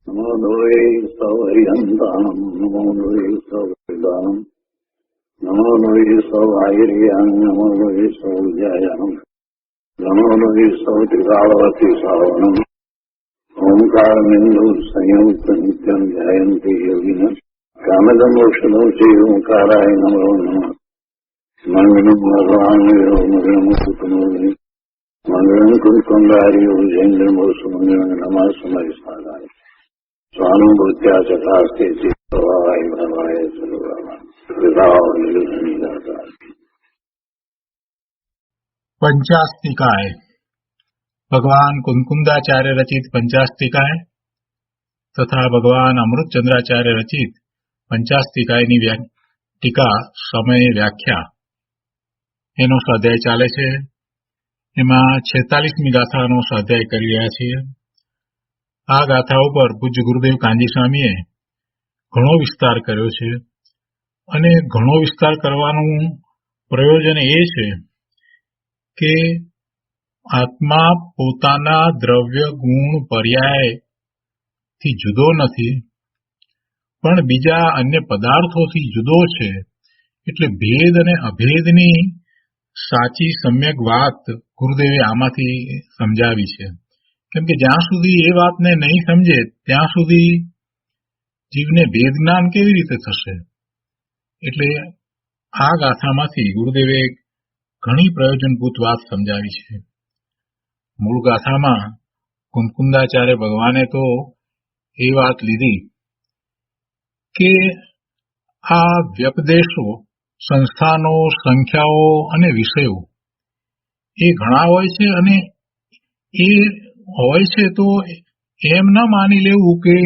નમો દ્વૈ સૌર્યંતામ નમો દ્વૈ સૌર્યદામ નમો દ્વૈ સૌર્યામ નમો દ્વૈ સૌર્યામ નમો દ્વૈ સૌત્રિકાળવતી સાવનમ ઓંકારમિંદુ સંયુક્ત નિત્યમ ધ્યાયંતિ યોગિન કામદમોક્ષદો ચૈવ ઓંકારાય નમો નમઃ મંગલમ ભગવાન મંગલમ કુટુંબિ મંગલમ કુંકુંડાર્યો જૈન્દ્રમોષ મંગલમ નમઃ સમય સાધાય સ્વાનુભૂત્યા ચકાસ્તે ચિત્તવાય ભવાય સર્વમાં પંચાસ્તિકાય ભગવાન કુંકુંદાચાર્ય રચિત પંચાસ્તિકાય તથા ભગવાન અમૃતચંદ્રાચાર્ય રચિત પંચાસ્તિકાયની ટીકા સમય વ્યાખ્યા એનો સ્વાધ્યાય ચાલે છે. એમાં 46મી ગાથાનો સ્વાધ્યાય કરી રહ્યા છીએ. આ ગાથા ઉપર પૂજ્ય ગુરુદેવ કાંજી સ્વામીએ ઘણો વિસ્તાર કર્યો છે અને ઘણો વિસ્તાર કરવાનું પ્રયોજન એ છે કે આત્મા પોતાના દ્રવ્ય ગુણ પર્યાયથી જુદો નથી, પણ બીજા અન્ય પદાર્થોથી જુદો છે. એટલે ભેદ અને અભેદની સાચી સમ્યક વાત ગુરુદેવે આમાંથી સમજાવી છે. કેમ કે જ્યાં સુધી એ વાતને નહીં સમજે ત્યાં સુધી જીવને ભેદ જ્ઞાન કેવી રીતે થશે? એટલે આ ગાથામાંથી ગુરુદેવે ઘણી પ્રયોજનભૂત વાત સમજાવી છે. મૂળ ગાથામાં કુંકુંદાચાર્ય ભગવાને તો એ વાત લીધી કે આ વ્યપદેશો, સંસ્થાનો, સંખ્યાઓ અને વિષયો એ ઘણા હોય છે અને એ હોય છે તો એમ ન માની લેવું કે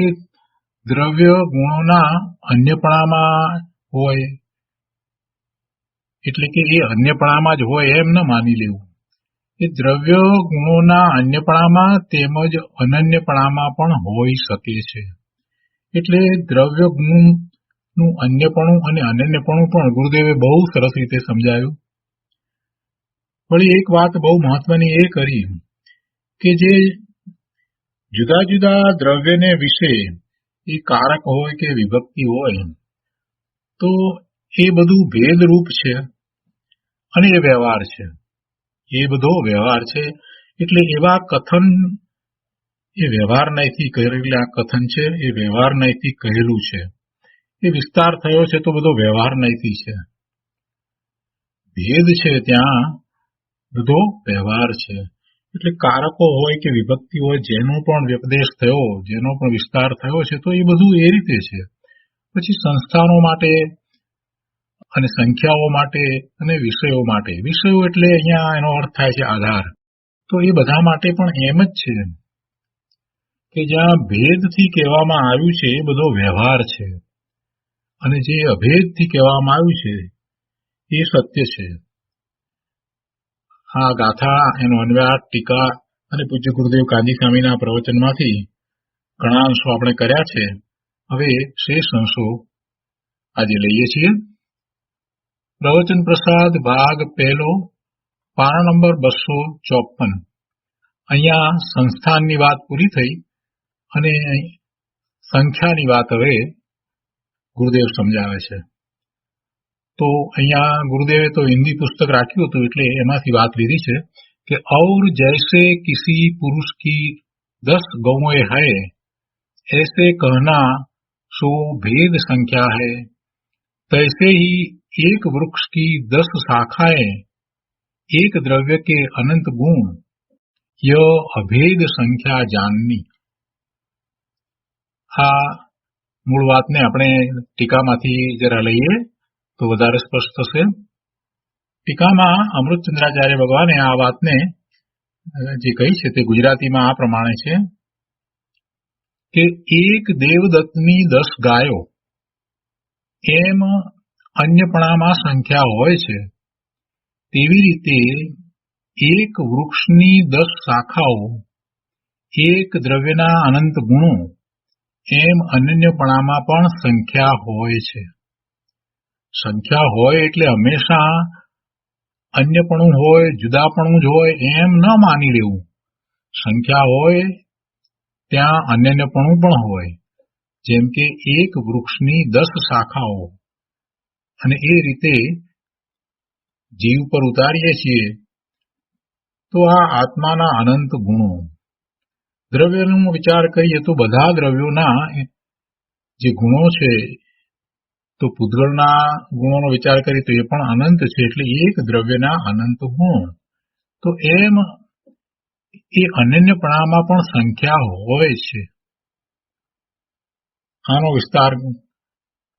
દ્રવ્ય ગુણોના અન્યપણામાં હોય, એટલે કે એ અન્યપણામાં જ હોય એમ ન માની લેવું. એ દ્રવ્ય ગુણોના અન્યપણામાં તેમજ અનન્યપણામાં પણ હોઈ શકે છે. એટલે દ્રવ્ય ગુણનું અન્યપણું અને અનન્યપણું પણ ગુરુદેવે બહુ સરસ રીતે સમજાયું. વળી એક વાત બહુ મહત્વની એ કરી કે જે જુદા જુદા દ્રવ્યને વિશે એ કારક હોય કે વિભક્તિ હોય તો એ બધું ભેદરૂપ છે અને એ વ્યવહાર છે. એ બધો વ્યવહાર છે. એટલે એવા કથન એ વ્યવહાર નયથી કરેલા કથન છે, એ વ્યવહાર નયથી કહેલું છે. એ વિસ્તાર થયો છે તો બધો વ્યવહાર નયથી છે. ભેદ છે ત્યાં બધો વ્યવહાર છે. એટલે કારકો હોય કે વિભક્તિ હોય, જેનો પણ વ્યપદેશ થયો, જેનો પણ વિસ્તાર થયો છે તો એ બધું એ રીતે છે. પછી સંસ્થાનો માટે અને સંખ્યાઓ માટે અને વિષયો માટે. વિષયો એટલે અહીંયા એનો અર્થ થાય છે આધાર. તો એ બધા માટે પણ એમ જ છે કે જ્યાં ભેદથી કહેવામાં આવ્યું છે એ બધો વ્યવહાર છે અને જે અભેદથી કહેવામાં આવ્યું છે એ સત્ય છે. આ ગાથા, એનો અન્વયાર, ટીકા અને પૂજ્ય ગુરુદેવ કાંજી સ્વામીના પ્રવચનમાંથી ઘણા અંશો આપણે કર્યા છે. હવે શેષ અંશો આજે લઈએ છીએ. પ્રવચન પ્રસાદ ભાગ પહેલો, પાના નંબર 254. અહીંયા સંસ્થાનની વાત પૂરી થઈ અને સંખ્યાની વાત હવે ગુરુદેવ સમજાવે છે. તો અહીંયા ગુરુદેવે તો હિન્દી પુસ્તક રાખ્યું હતું એટલે એમાંથી વાત લીધી છે કે और जैसे किसी पुरुष की 10 गौएं है ऐसे कहना सो भेद संख्या है, तैसे ही एक वृक्ष की 10 शाखाएं एक द्रव्य के अनंत गुण यह अभेद संख्या जाननी. આ મૂળ વાતને આપણે ટીકામાંથી જરા લઈએ તો વધારે સ્પષ્ટ થશે. ટીકામાં અમૃતચંદ્રાચાર્ય ભગવાને આ વાતને જે કહી છે તે ગુજરાતીમાં આ પ્રમાણે છે કે એક દેવદત્તની 10 ગાયો એમ અન્યપણામાં સંખ્યા હોય છે, તેવી રીતે એક વૃક્ષની 10 શાખાઓ એક દ્રવ્યના અનંત ગુણો એમ અનન્યપણામાં પણ સંખ્યા હોય છે. સંખ્યા હોય એટલે હંમેશા અન્યપણું હોય, જુદાપણું જ હોય એમ ન માની લેવું. સંખ્યા હોય ત્યાં અનન્યપણું પણ હોય. જેમ કે એક વૃક્ષની 10 શાખાઓ, અને એ રીતે જીવ પર ઉતારીએ છીએ તો આ આત્માના અનંત ગુણો. દ્રવ્યનો વિચાર કરીએ તો બધા દ્રવ્યોના જે ગુણો છે, તો પૂતગળના ગુણોનો વિચાર કરીએ તો એ પણ અનંત છે, એટલે એક દ્રવ્યના અનંત ગુણો. તો એમ એ અનન્યપણામાં પણ સંખ્યા હોય છે. આનો વિસ્તાર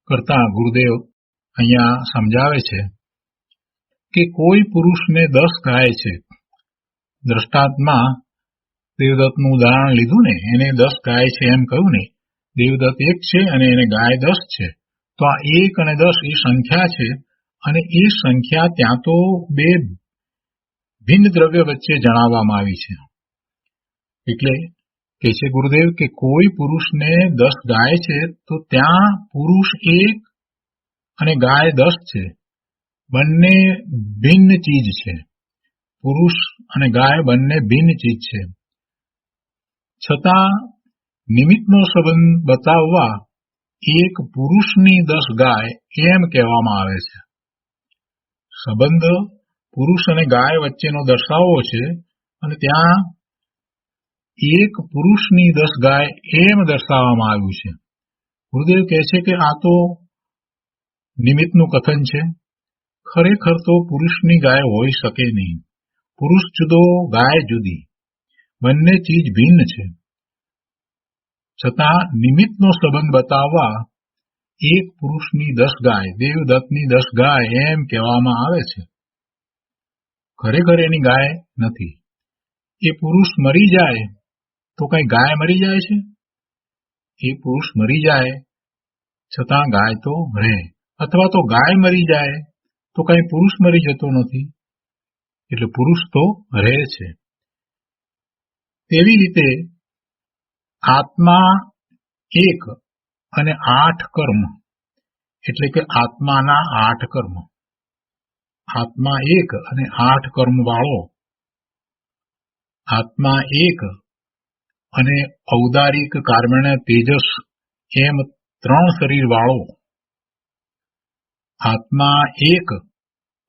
કરતા ગુરુદેવ અહીંયા સમજાવે છે કે કોઈ પુરુષને 10 ગાય છે. દ્રષ્ટાંતમાં દેવદત્તનું ઉદાહરણ લીધું ને, એને 10 ગાય છે એમ કહ્યું ને. દેવદત્ત 1 છે અને એને ગાય 10 છે. તો આ 1 અને 10 એ સંખ્યા છે, અને એ સંખ્યા ત્યાં તો બે ભિન્ન દ્રવ્ય વચ્ચે જણાવવામાં આવી છે. એટલે કે છે ગુરુદેવ કે કોઈ પુરુષને 10 ગાય છે તો ત્યાં પુરુષ 1 અને ગાય 10 છે. બંને ભિન્ન ચીજ છે. પુરુષ અને ગાય બંને ભિન્ન ચીજ છે. છતાં નિમિત્તનો સંબંધ બતાવવા એક પુરુષની 10 ગાય એમ કહેવામાં આવે છે. સંબંધ પુરુષ અને ગાય વચ્ચેનો દર્શાવવો છે, અને ત્યાં એક પુરુષની 10 ગાય એમ દર્શાવવામાં આવ્યું છે. ગુરુદેવ કહે છે કે આ તો નિમિત્તનું કથન છે. ખરેખર તો પુરુષની ગાય હોઈ શકે નહીં. પુરુષ જુદો, ગાય જુદી, બંને ચીજ ભિન્ન છે. છતાં નિમિત્તનો સંબંધ બતાવવા એક પુરુષની 10 ગાય, દેવદત્તની 10 ગાય એમ કહેવામાં આવે છે. ખરેખર એની ગાય નથી. એ પુરુષ મરી જાય તો કઈ ગાય મરી જાય છે? એ પુરુષ મરી જાય છતાં ગાય તો રહે, અથવા તો ગાય મરી જાય તો કઈ પુરુષ મરી જતો નથી. એટલે પુરુષ તો રહે છે. તેવી રીતે આત્મા 1 અને 8 કર્મ, એટલે કે આત્માના 8 કર્મ. આત્મા 1 અને 8 કર્મ વાળો, આત્મા 1 અને ઔદારિક, કાર્મણ્ય, તેજસ એમ 3 શરીર વાળો, આત્મા 1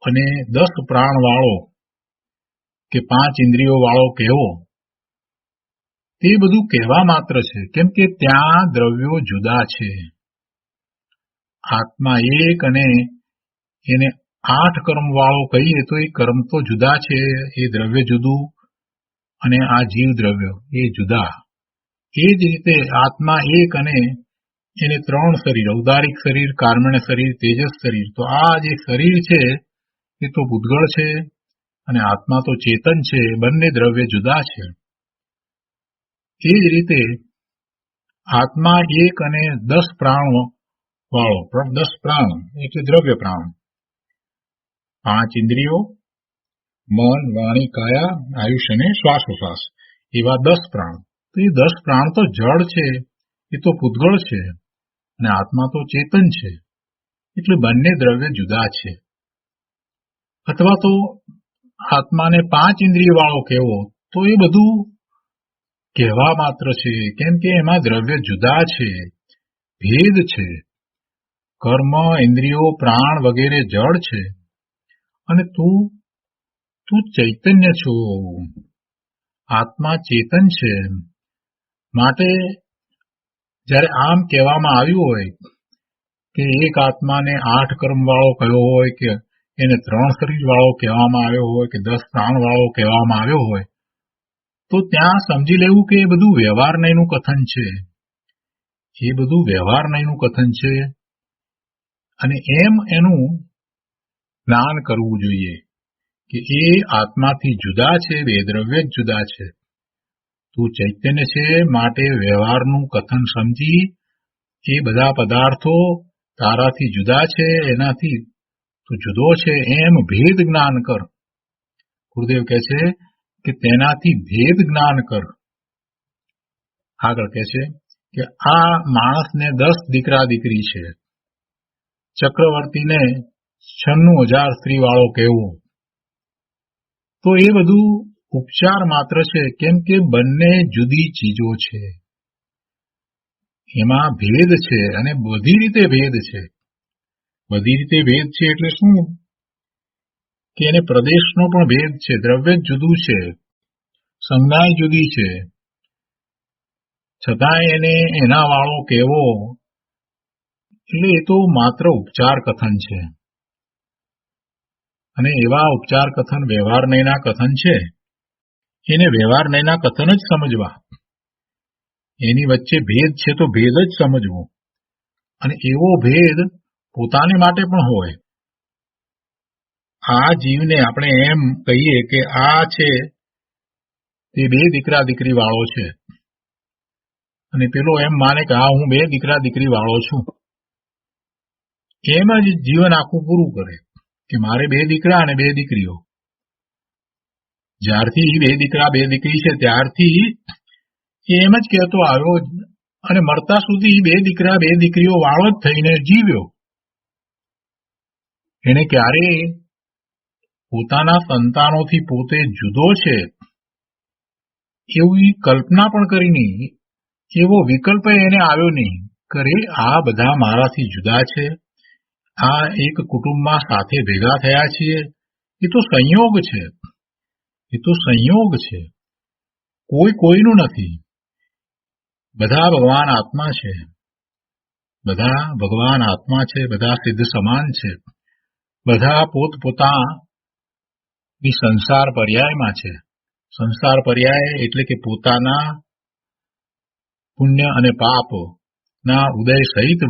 અને 10 પ્રાણ વાળો કે 5 ઇન્દ્રિયો વાળો કહેવો, તે બધું કહેવા માત્ર છે. કેમ કે ત્યાં દ્રવ્યો જુદા છે. આત્મા 1 અને એને 8 કર્મ વાળો કહીએ તો એ કર્મ તો જુદા છે, એ દ્રવ્ય જુદું, અને આ જીવ દ્રવ્ય એ જુદા. એ જ રીતે આત્મા 1 અને એને 3 શરીર, ઔદારિક શરીર, કાર્મણ્ય શરીર, તેજસ શરીર. તો આ જે શરીર છે એ તો પૂતગળ છે, અને આત્મા તો ચેતન છે. બંને દ્રવ્ય જુદા છે. એ જ રીતે આત્મા 1 અને 10 પ્રાણ વાળો, 10 પ્રાણ એટલે દ્રવ્ય પ્રાણ, 5 ઇન્દ્રિયો, મન, વાણી, કાયા, આયુષ અને શ્વાસોશ્વાસ, એવા 10 પ્રાણ. તો એ 10 પ્રાણ તો જળ છે, એ તો પૂતગળ છે, અને આત્મા તો ચેતન છે. એટલે બંને દ્રવ્ય જુદા છે. અથવા તો આત્માને 5 ઇન્દ્રિય વાળો કહેવો તો એ બધું કહેવા માત્ર છે. કેમ કે એમાં દ્રવ્ય જુદા છે, ભેદ છે. કર્મ, ઇન્દ્રિયો, પ્રાણ વગેરે જળ છે, અને તું ચૈતન્ય છો. આત્મા ચેતન છે. માટે જ્યારે આમ કહેવામાં આવ્યું હોય કે એક આત્માને 8 કર્મ વાળો કયો હોય, કે એને 3 શરીર વાળો કહેવામાં આવ્યો હોય, કે 10 પ્રાણ વાળો કહેવામાં આવ્યો હોય, તો ત્યાં સમજી લેવું કે એ બધું વ્યવહાર નહીંનું કથન છે. એ બધું વ્યવહાર નહીંનું કથન છે, અને એમ એનું જ્ઞાન કરવું જોઈએ કે એ આત્માથી જુદા છે, બે દ્રવ્ય જ જુદા છે. તું ચૈતન્ય છે, માટે વ્યવહારનું કથન સમજી એ બધા પદાર્થો તારાથી જુદા છે, એનાથી તું જુદો છે, એમ ભેદ જ્ઞાન કર. ગુરુદેવ કહે છે કે તેનાથી ભેદ જ્ઞાન કર. આગળ કહે છે કે આ માણસને 10 દીકરા દીકરી છે, ચક્રવર્તીને 96,000 સ્ત્રી વાળો કહેવો, તો એ બધું ઉપચાર માત્ર છે. કેમ કે બંને જુદી ચીજો છે. એમાં ભેદ છે અને બધી રીતે ભેદ છે. બધી રીતે ભેદ છે એટલે શું કે એને પ્રદેશનો પણ ભેદ છે, દ્રવ્ય જ જુદું છે, સંજ્ઞા જુદી છે, છતાંય એને એના વાળો કેવો, એટલે એ તો માત્ર ઉપચાર કથન છે. અને એવા ઉપચાર કથન વ્યવહાર નયના કથન છે, એને વ્યવહાર નયના કથન જ સમજવા. એની વચ્ચે ભેદ છે તો ભેદ જ સમજવો, અને એવો ભેદ પોતાને માટે પણ હોય. આ જીવને આપણે એમ કહીએ કે આ છે તે 2 દીકરા દીકરી વાળો છે, અને પેલો એમ માને કે હા હું 2 દીકરા દીકરી વાળો છું. એમ જ જીવન આખું પૂરું કરે કે મારે 2 દીકરા અને 2 દીકરીઓ. જ્યારથી 2 દીકરા 2 દીકરી છે ત્યારથી એમ જ કહેતો આવ્યો, અને મરતા સુધી 2 દીકરા 2 દીકરીઓ વાળો જ થઈને જીવ્યો. એને ક્યારેય પોતાના સંતાનોથી પોતે જુદો છે એવી કલ્પના પણ કરી નહીં, એવો વિકલ્પ એને આવ્યો નહીં. કરે આ બધા મારાથી જુદા છે, આ એક કુટુંબમાં સાથે ભેગા થયા છીએ, એ તો સંયોગ છે, એ તો સંયોગ છે, કોઈ કોઈનું નથી. બધા ભગવાન આત્મા છે, બધા ભગવાન આત્મા છે, બધા સિદ્ધ સમાન છે, બધા પોતપોતાની સંસાર પર્યાયમાં છે. સંસાર પર્યાય એટલે કે પોતાના પુણ્ય અને પાપ ના ઉદય સહિત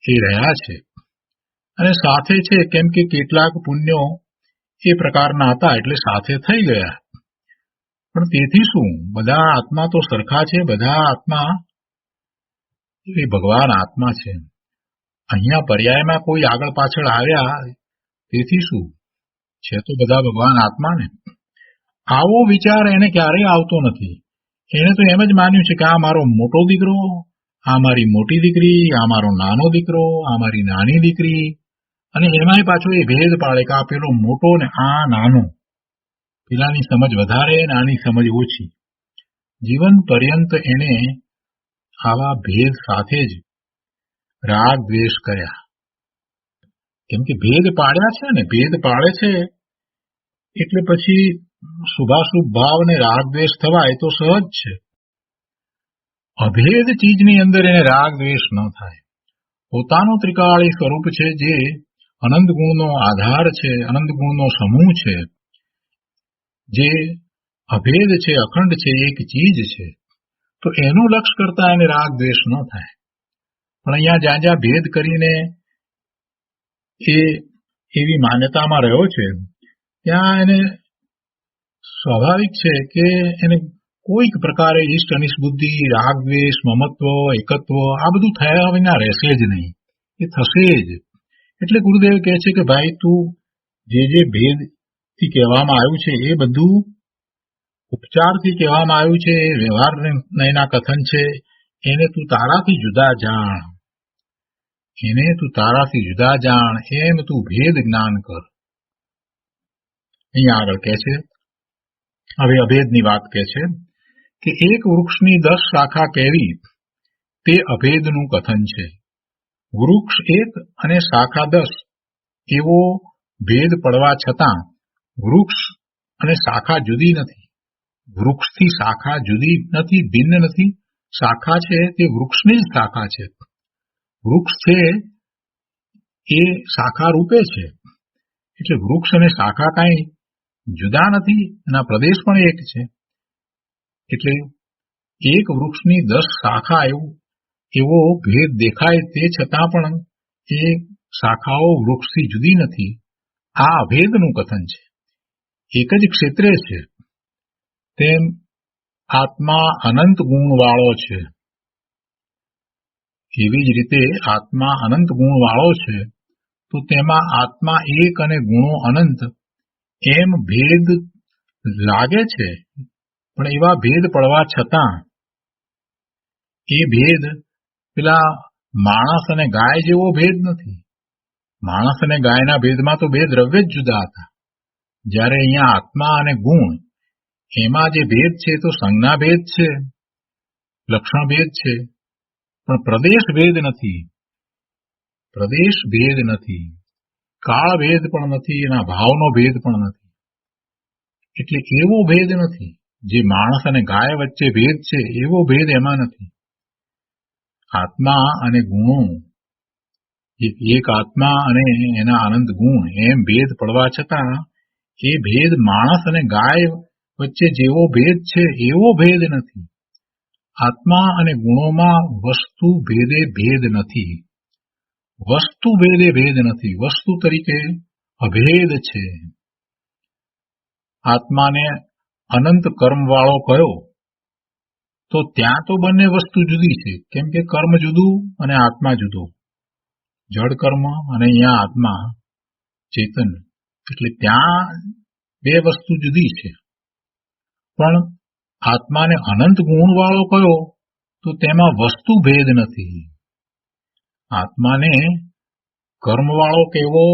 એ રહ્યા છે, અને સાથે છે કેમ કે કેટલાક પુણ્યો એ પ્રકારના હતા એટલે સાથે થઈ ગયા. પણ તેથી શું, બધા આત્મા તો સરખા છે, બધા આત્મા એ ભગવાન આત્મા છે. અહીંયા પર્યાયમાં કોઈ આગળ પાછળ આવ્યા તેથી શું, છે તો બધા ભગવાન આત્મા ને. આવો વિચાર એને ક્યારેય આવતો નથી. એને તો એમ જ માન્યું છે કે આ મારો મોટો દીકરો, આ મારી મોટી દીકરી, આ મારો નાનો દીકરો, આ મારી નાની દીકરી, અને એમાંય પાછો એ ભેદ પાડે કે આ પેલો મોટો ને આ નાનો, પેલાની સમજ વધારે ને આની સમજ ઓછી. જીવન પર્યંત એને આવા ભેદ સાથે જ રાગ દ્વેષ કર્યા. કેમ કે ભેદ પાડ્યા છે ને, ભેદ પાડે છે એટલે પછી શુભાશુભ ભાવ ને રાગ દ્વેષ થવા એ તો સહજ છે. અભેદ ચીજની અંદર એને રાગ દ્વેષ ન થાય. પોતાનું ત્રિકાળી સ્વરૂપ છે, જે અનંત ગુણનો આધાર છે, અનંત ગુણનો સમૂહ છે, જે અભેદ છે, અખંડ છે, એક ચીજ છે, તો એનું લક્ષ્ય કરતા એને રાગ દ્વેષ ન થાય. પણ અહીંયા જ્યાં જ્યાં ભેદ કરીને એ એવી માન્યતામાં રહ્યો છે ત્યાં એને સ્વાભાવિક છે કે એને કોઈક પ્રકારે ઈષ્ટ અનિષ્ટ બુદ્ધિ, રાગ દ્વેષ, મમત્વ, એકત્વ આ બધું થયા વિના રહેશે જ નહીં, એ થશે જ. એટલે ગુરુદેવ કહે છે કે ભાઈ તું જે ભેદથી કહેવામાં આવ્યું છે એ બધું ઉપચારથી કહેવામાં આવ્યું છે, એ વ્યવહાર નયના કથન છે, એને તું તારાથી જુદા જાણ, એને તું તારાથી જુદા જાણ, એમ તું ભેદ જ્ઞાન કર. અહીંયા આગળ કહે છે, હવે અભેદની વાત કહે છે કે એક વૃક્ષની 10 શાખા કેવી તે અભેદનું કથન છે. વૃક્ષ એક અને શાખા 10 એવો ભેદ પડવા છતાં વૃક્ષ અને શાખા જુદી નથી. વૃક્ષથી શાખા જુદી નથી, ભિન્ન નથી. શાખા છે તે વૃક્ષની જ શાખા છે. વૃક્ષ છે એ શાખા રૂપે છે, એટલે વૃક્ષ અને શાખા કાંઈ જુદા નથી, એના પ્રદેશ પણ એક છે. એટલે એક વૃક્ષની 10 શાખા એવો ભેદ દેખાય તે છતાં પણ એ શાખાઓ વૃક્ષથી જુદી નથી. આ અભેદનું કથન છે. એક જ ક્ષેત્રે છે તેમ આત્મા અનંત ગુણવાળો છે, એવી જ રીતે આત્મા અનંત ગુણવાળો છે, તો તેમાં આત્મા એક અને ગુણો અનંત એમ ભેદ લાગે છે. પણ એવા ભેદ પડવા છતાં એ ભેદ પેલા માણસ અને ગાય જેવો ભેદ નથી. માણસ અને ગાયના ભેદમાં તો 2 દ્રવ્ય જ જુદા હતા. જ્યારે અહીંયા આત્મા અને ગુણ એમાં જે ભેદ છે તો સંજ્ઞા ભેદ છે, લક્ષણ ભેદ છે, પણ પ્રદેશ ભેદ નથી, પ્રદેશ ભેદ નથી, કાળ ભેદ પણ નથી, એના ભાવનો ભેદ પણ નથી. એટલે એવો ભેદ નથી. જે માણસ અને ગાય વચ્ચે ભેદ છે એવો ભેદ એમાં નથી. આત્મા અને ગુણો, એક આત્મા અને એના અનંત ગુણ એમ ભેદ પડવા છતાં એ ભેદ માણસ અને ગાય વચ્ચે જેવો ભેદ છે એવો ભેદ નથી. આત્મા અને ગુણોમાં વસ્તુ ભેદે ભેદ નથી. વસ્તુ ભેદે ભેદ નથી. વસ્તુ તરીકે અભેદ છે. આત્માને અનંત કર્મવાળો કયો તો ત્યાં તો બંને વસ્તુ જુદી છે. કેમ કે કર્મ જુદું અને આત્મા જુદો. જડ કર્મ અને અહીંયા આત્મા ચેતન, એટલે ત્યાં બે વસ્તુ જુદી છે. પણ આત્માને અનંત ગુણવાળો કયો તો તેમાં વસ્તુ ભેદ નથી. આત્માને કર્મવાળો કેવો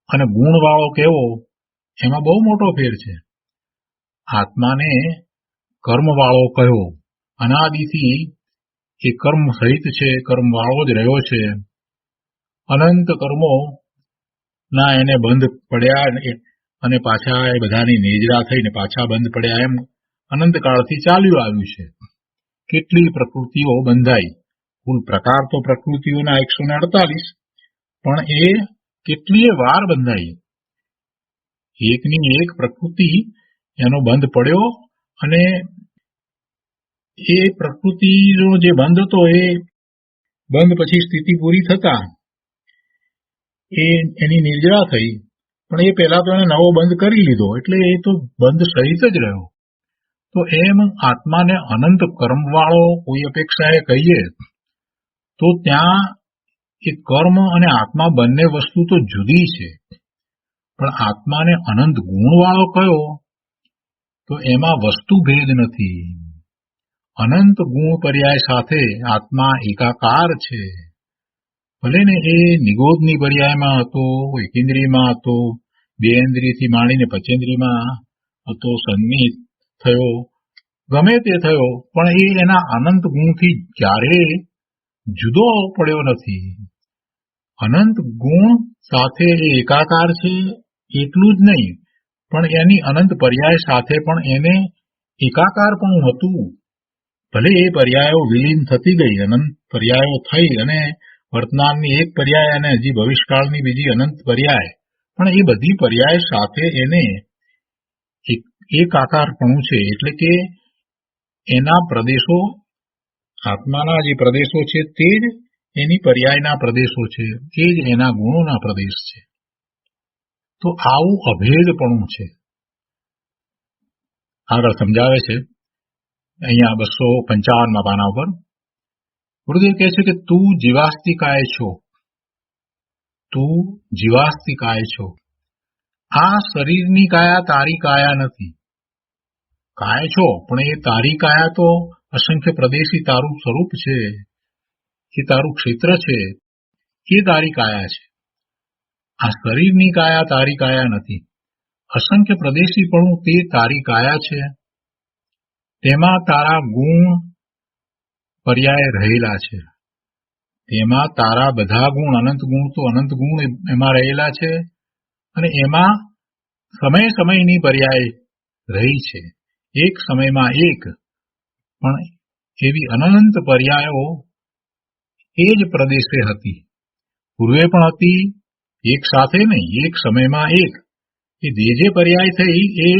અને ગુણવાળો કેવો એમાં બહુ મોટો ફેર છે. આત્માને કર્મવાળો કયો, અનાદિથી એ કર્મ સહિત છે, કર્મવાળો જ રહ્યો છે. અનંત કર્મો ના એને બંધ પડ્યા અને પાછા એ બધાની નેજરા થઈને પાછા બંધ પડ્યા એમ અનંતકાળથી ચાલ્યું આવ્યું છે. કેટલી પ્રકૃતિઓ બંધાઈ, કુલ પ્રકાર તો પ્રકૃતિઓના 148, પણ એ કેટલીય વાર બંધાઈ. એકની એક પ્રકૃતિ એનો બંધ પડ્યો અને એ પ્રકૃતિનો જે બંધ હતો એ બંધ પછી સ્થિતિ પૂરી થતા એની નિર્જરા થઈ, પણ એ પહેલા તો એને નવો બંધ કરી લીધો, એટલે એ તો બંધ સહિત જ રહ્યો. તો એમ આત્માને અનંત કર્મવાળો કોઈ અપેક્ષાએ કહીએ તો ત્યાં એ કર્મ અને આત્મા બંને વસ્તુ તો જુદી છે. પણ આત્માને અનંત ગુણવાળો કયો તો એમાં વસ્તુ ભેદ નથી. અનંત ગુણ પર્યાય સાથે આત્મા એકાકાર છે. ભલે ને એ નિગોદની પર્યાયમાં હતો, એકેન્દ્રિયમાં હતો, બે ઇન્દ્રિયથી માંડીને પંચેન્દ્રિયમાં હતો, સન્નિહિત થયો, ગમે તે થયો, પણ એ એના અનંત ગુણથી ક્યારેય જુદો પડ્યો નથી. અનંત ગુણ સાથે એ એકાકાર છે. એટલું જ નહીં, પણ એની અનંત પર્યાય સાથે પણ એને એકાકાર પણ હતું. ભલે એ પર્યાયો વિલીન થતી ગઈ, અનંત પર્યાયો થઈ અને વર્તમાનની એક પર્યાય અને હજી ભવિષ્યકાળની બીજી અનંત પર્યાય, પણ એ બધી પર્યાય સાથે એને એકાકારપણું છે. એટલે કે એના પ્રદેશો, આત્માના જે પ્રદેશો છે તે જ એની પર્યાયના પ્રદેશો છે, એ જ એના ગુણોના પ્રદેશ છે. તો આવું અભેદપણું છે. આગળ સમજાવે છે અહીંયા 255 પાના ઉપર ગુરુદેવ કહે છે કે તું જીવાસ્તિકાય છો, તું જીવાસ્તિકાય છો. આ શરીરની કાયા તારી કાયા નથી. કાય છો પણ એ તારી કાયા તો અસંખ્ય પ્રદેશી તારું સ્વરૂપ છે, એ તારું ક્ષેત્ર છે, એ તારી કાયા છે. આ શરીરની કાયા તારી કાયા નથી. અસંખ્ય પ્રદેશીપણું તે તારી કાયા છે. તેમાં તારા ગુણ પર્યાય રહેલા છે. તેમાં તારા બધા ગુણ, અનંત ગુણ તો અનંત ગુણ એમાં રહેલા છે, અને એમાં સમય સમયની પર્યાય રહી છે. એક સમયમાં એક, પણ એવી અનંત પર્યાયો એ જ પ્રદેશે હતી. પૂર્વે પણ હતી, એક સાથે નહીં, એક સમયમાં એક. એ જે પર્યાય થઈ એ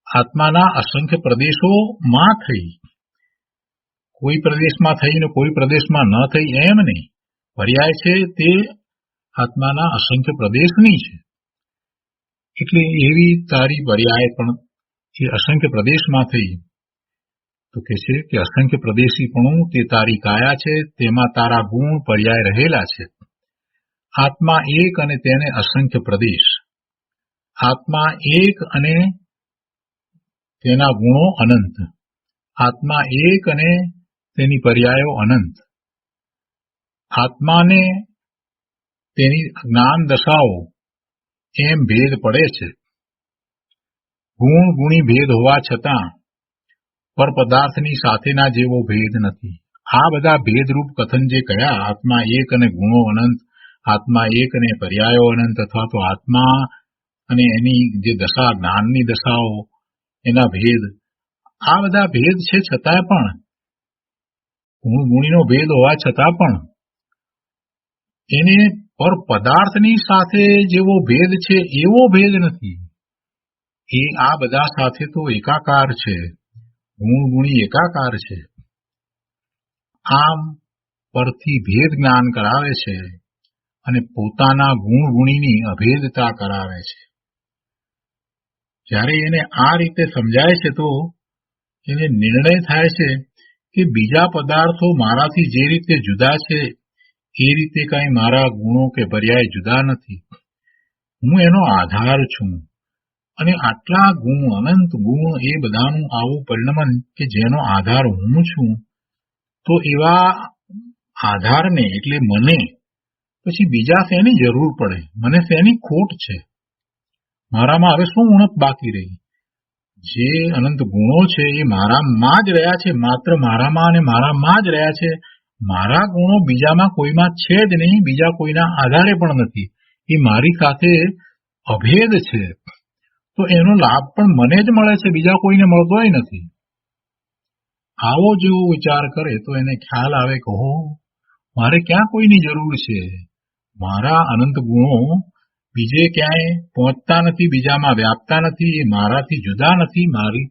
આત્માના અસંખ્ય પ્રદેશોમાં થઈ. કોઈ પ્રદેશમાં થઈ ને કોઈ પ્રદેશમાં ન થઈ એમ નહીં. પર્યાય છે તે આત્માના અસંખ્ય પ્રદેશની છે. એટલે એવી તારી પર્યાય પણ એ અસંખ્ય પ્રદેશમાં થઈ. તો કે છે કે અસંખ્ય પ્રદેશીપણું તે તારી કાયા છે. તેમાં તારા ગુણ પર્યાય રહેલા છે. આત્મા એક અને તેને અસંખ્ય પ્રદેશ. આત્મા એક અને તેના ગુણો અનંત. આત્મા એક અને તેની પર્યાયો અનંત. આત્માને તેની જ્ઞાન દશાઓ એમ ભેદ પડે છે. ગુણ ગુણી ભેદ હોવા છતાં પર પદાર્થની સાથેના જેવો ભેદ નથી. આ બધા ભેદરૂપ કથન જે કયા, આત્મા એક અને ગુણો અનંત, આત્મા એક અને પર્યાયો અનંત, અથવા તો આત્મા અને એની જે દશા, જ્ઞાનની દશાઓ, એના ભેદ, આ બધા ભેદ છે છતાં પણ, ગુણ ગુણીનો ભેદ હોવા છતાં પણ એને પર પદાર્થની સાથે જેવો ભેદ છે એવો ભેદ નથી. એ આ બધા સાથે તો એકાકાર છે, ગુણ ગુણી એકાકાર છે. આમ પરથી ભેદ જ્ઞાન કરાવે છે અને પોતાના ગુણ ગુણીની અભેદતા કરાવે છે. જ્યારે એને આ રીતે સમજાય છે તો એને નિર્ણય થાય છે કે બીજા પદાર્થો મારાથી જે રીતે જુદા છે એ રીતે કઈ મારા ગુણો કે પર્યાય જુદા નથી. હું એનો આધાર છું અને આટલા ગુણ, અનંત ગુણ, એ બધાનું આવું પરિણમન કે જેનો આધાર હું છું, તો એવા આધારને એટલે મને પછી બીજા શેની જરૂર પડે? મને શેની ખોટ છે? મારામાં હવે શું ઉણપ બાકી રહી? જે અનંત ગુણો છે એ મારામાં જ રહ્યા છે, માત્ર મારામાં અને મારામાં જ રહ્યા છે. મારા ગુણો બીજામાં કોઈમાં છે જ નહીં, બીજા કોઈના આધારે પણ નથી. એ મારી સાથે અભેદ છે, તો એનો લાભ પણ મને જ મળે છે, બીજા કોઈને મળતોય નથી. આવો જેવો વિચાર કરે તો એને ખ્યાલ આવે કે હો, મારે ક્યાં કોઈની જરૂર છે? મારા અનંત ગુણો બીજે ક્યાંય પહોંચતા નથી, બીજામાં વ્યાપતા નથી, એ મારાથી જુદા નથી, મારી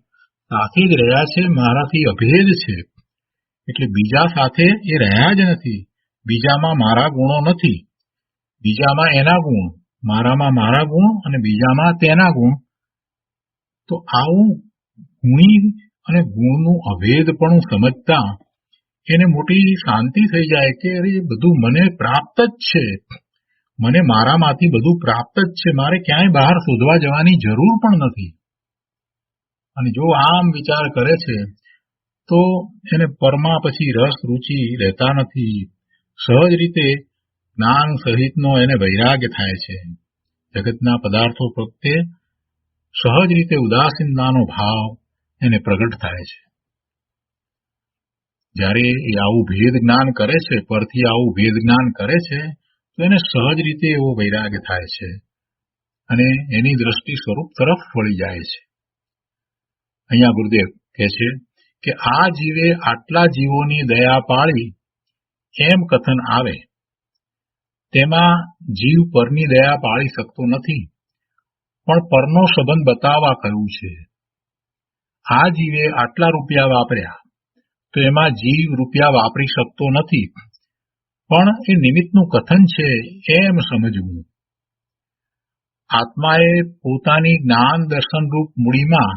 સાથે જ રહ્યા છે, મારાથી અભેદ છે. એટલે બીજા સાથે એ રહ્યા જ નથી. બીજામાં મારા ગુણો નથી, બીજામાં એના ગુણ, મારામાં મારા ગુણ અને બીજામાં તેના ગુણ. તો આવું ગુણી અને ગુણનું અભેદપણું સમજતા એને મોટી શાંતિ થઈ જાય કે અરે બધું મને પ્રાપ્ત જ છે, મને મારામાંથી બધું પ્રાપ્ત જ છે, મારે ક્યાંય બહાર શોધવા જવાની જરૂર પણ નથી. અને જો આમ વિચાર કરે છે તો એને પરમાં પછી રસ રૂચિ રહેતા નથી. સહજ રીતે જ્ઞાન સહિતનો એને વૈરાગ્ય થાય છે. જગતના પદાર્થો પ્રત્યે સહજ રીતે ઉદાસીનતાનો ભાવ એને પ્રગટ થાય છે. જ્યારે એ આવું ભેદ જ્ઞાન કરે છે, પરથી આવું ભેદ જ્ઞાન કરે છે, તો એને સહજ રીતે એવો વૈરાગ્ય થાય છે અને એની દ્રષ્ટિ સ્વરૂપ તરફ વળી જાય છે. અહીંયા ગુરુદેવ કહે છે કે આ જીવે આટલા જીવોની દયા પાળી એમ કથન આવે, તેમાં જીવ પરની દયા પાળી શકતો નથી, પણ પરનો સંબંધ બતાવવા કહ્યું છે. આ જીવે આટલા રૂપિયા વાપર્યા તો એમાં જીવ રૂપિયા વાપરી શકતો નથી, પણ એ નિમિત્તનું કથન છે એમ સમજવું. આત્માએ પોતાની જ્ઞાન દર્શનરૂપ મૂડીમાં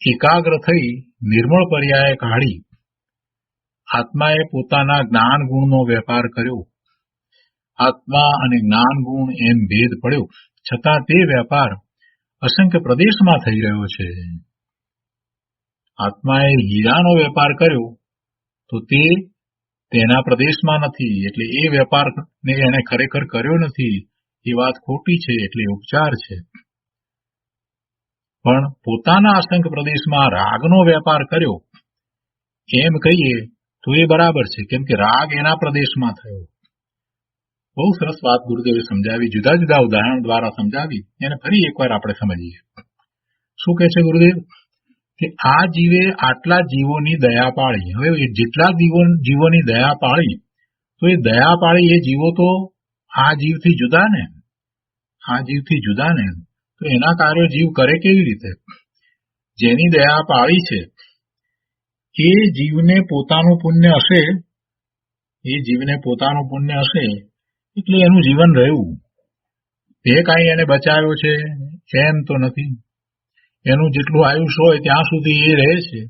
એકાગ્ર થઈ નિર્મળ પર્યાય કાઢી આત્માએ પોતાના જ્ઞાન ગુણનો વેપાર કર્યો. આત્મા અને જ્ઞાન ગુણ એમ ભેદ પડ્યો, છતાં તે વેપાર અસંખ્ય પ્રદેશમાં થઈ રહ્યો છે. આત્માએ હીરાનો વેપાર કર્યો તો તે તેના પ્રદેશમાં નથી, એટલે એ વેપારને એને ખરેખર કર્યો નથી. એ વાત ખોટી છે, એટલે ઉપચાર છે. પણ પોતાના અસંખ્ય પ્રદેશમાં રાગનો વેપાર કર્યો એમ કહીએ તો એ બરાબર છે, કેમ કે રાગ એના પ્રદેશમાં થયો. બહુ સરસ વાત ગુરુદેવે સમજાવી, જુદા જુદા ઉદાહરણ દ્વારા સમજાવી. એને ફરી એકવાર આપણે સમજીએ. શું કહે છે ગુરુદેવ? કે આ જીવે આટલા જીવોની દયા પાળી. હવે જેટલા જીવોની દયા પાળી, તો એ દયા પાળી એ જીવો તો આ જીવથી જુદા ને, આ જીવથી જુદા ને, તો એના કાર્યો જીવ કરે કેવી રીતે? જેની દયા પાળી છે એ જીવને પોતાનું પુણ્ય હશે, એ જીવને પોતાનું પુણ્ય હશે એટલે એનું જીવન રહ્યું. તે કાંઈ એને બચાવ્યો છે એમ તો નથી. એનું જેટલું આયુષ હોય ત્યાં સુધી એ રહે છે.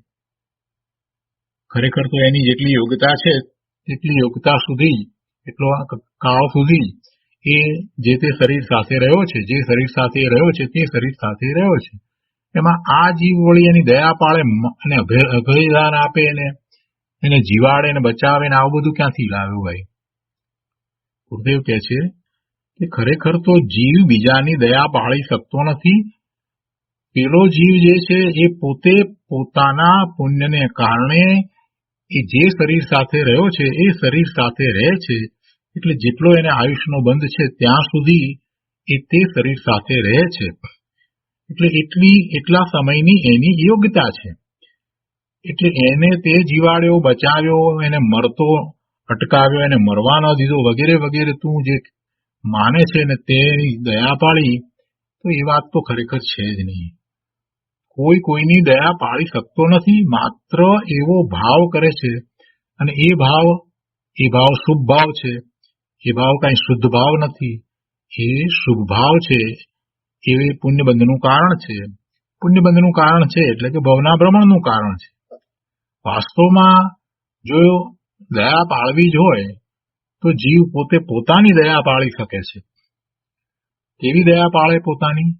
ખરેખર તો એની જેટલી યોગ્યતા છે તેટલી યોગ્યતા સુધી, એટલો કાળ સુધી એ જે તે શરીર સાથે રહ્યો છે, જે શરીર સાથે રહ્યો છે તે શરીર સાથે રહ્યો છે. એમાં આ જીવ વળી એની દયા પાળે અને અભયદાન આપે, એને જીવાડે ને બચાવે ને આવું બધું ક્યાંથી લાવ્યું ભાઈ? ગુરુદેવ કહે છે કે ખરેખર તો જીવ બીજાની દયા પાળી શકતો નથી. પેલો જીવ જે છે એ પોતે પોતાના પુણ્યને કારણે એ જે શરીર સાથે રહ્યો છે એ શરીર સાથે રહે છે, એટલે જેટલો એને આયુષ્યનો બંધ છે ત્યાં સુધી એ તે શરીર સાથે રહે છે, એટલે એટલા સમયની એની યોગ્યતા છે. એટલે એને તે જીવાડ્યો, બચાવ્યો, એને મરતો અટકાવ્યો, એને મરવા ન દીધો, વગેરે વગેરે તું જે માને છે ને તેની દયા પાળી, તો એ વાત તો ખરેખર છે જ નહીં. કોઈ કોઈની દયા પાળી શકતો નથી, માત્ર એવો ભાવ કરે છે, અને એ ભાવ શુભ ભાવ છે. એ ભાવ કઈ શુદ્ધ ભાવ નથી, એ શુભ ભાવ છે. એ પુણ્યબંધનું કારણ છે. પુણ્યબંધનું કારણ છે એટલે કે ભવના ભ્રમણનું કારણ છે. વાસ્તવમાં જો દયા પાળવી જ હોય તો જીવ પોતે પોતાની દયા પાળી શકે છે. કેવી દયા પાળે પોતાની?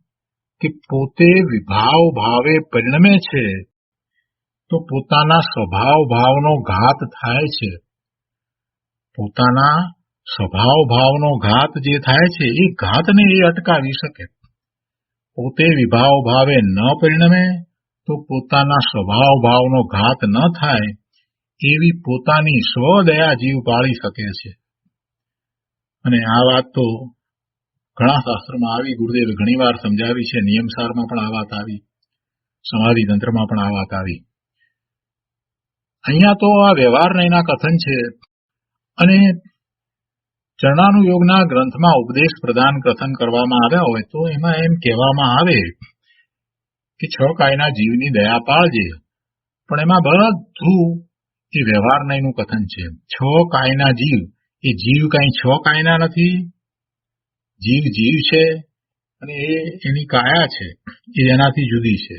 કે પોતે વિભાવ ભાવે પરિણમે છે તો પોતાના સ્વભાવ ભાવનો ઘાત થાય છે. પોતાના સ્વભાવ ભાવનો ઘાત જે થાય છે એ ઘાતને એ અટકાવી શકે. પોતે વિભાવ ભાવે ન પરિણમે તો પોતાના સ્વભાવ ભાવનો ઘાત ન થાય એવી પોતાની સ્વદયા જીવ પાળી શકે છે. અને આ વાત તો ઘણા શાસ્ત્રોમાં આવી, ગુરુદેવે ઘણી વાર સમજાવી છે. નિયમસારમાં પણ આ વાત આવી, સમાધિ તંત્રમાં પણ આ વાત આવી. અહીંયા તો આ વ્યવહાર નયના કથન છે, અને ચરણાનુયોગના ગ્રંથમાં ઉપદેશ પ્રદાન કથન કરવામાં આવ્યા હોય તો એમાં એમ કહેવામાં આવે કે 6 કાયના જીવની દયા પાળજે, પણ એમાં બધું એ વ્યવહાર નયનું કથન છે. 6 કાયના જીવ, એ જીવ કઈ 6 કાયના નથી. જીવ જીવ છે અને એ એની કાયા છે, એ એનાથી જુદી છે.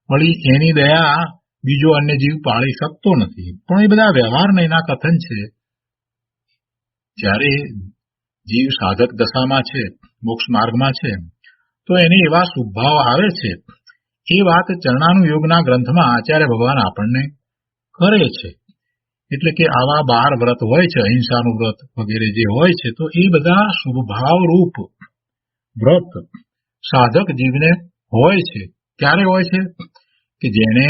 વળી એની દયા બીજો અન્ય જીવ પાળી શકતો નથી. પણ એ બધા વ્યવહાર નયના કથન છે. જ્યારે જીવ સાધક દશામાં છે, મોક્ષ માર્ગમાં છે, તો એને એવા શુભભાવ આવે છે. એ વાત ચરણાનુયોગના ગ્રંથમાં આચાર્ય ભગવાન આપણને કરે છે. એટલે કે આવા 12 વ્રત હોય છે, અહિંસાનું વ્રત વગેરે જે હોય છે, તો એ બધા શુભભાવ રૂપ વ્રત સાધક જીવને હોય છે. ક્યારે હોય છે? કે જેણે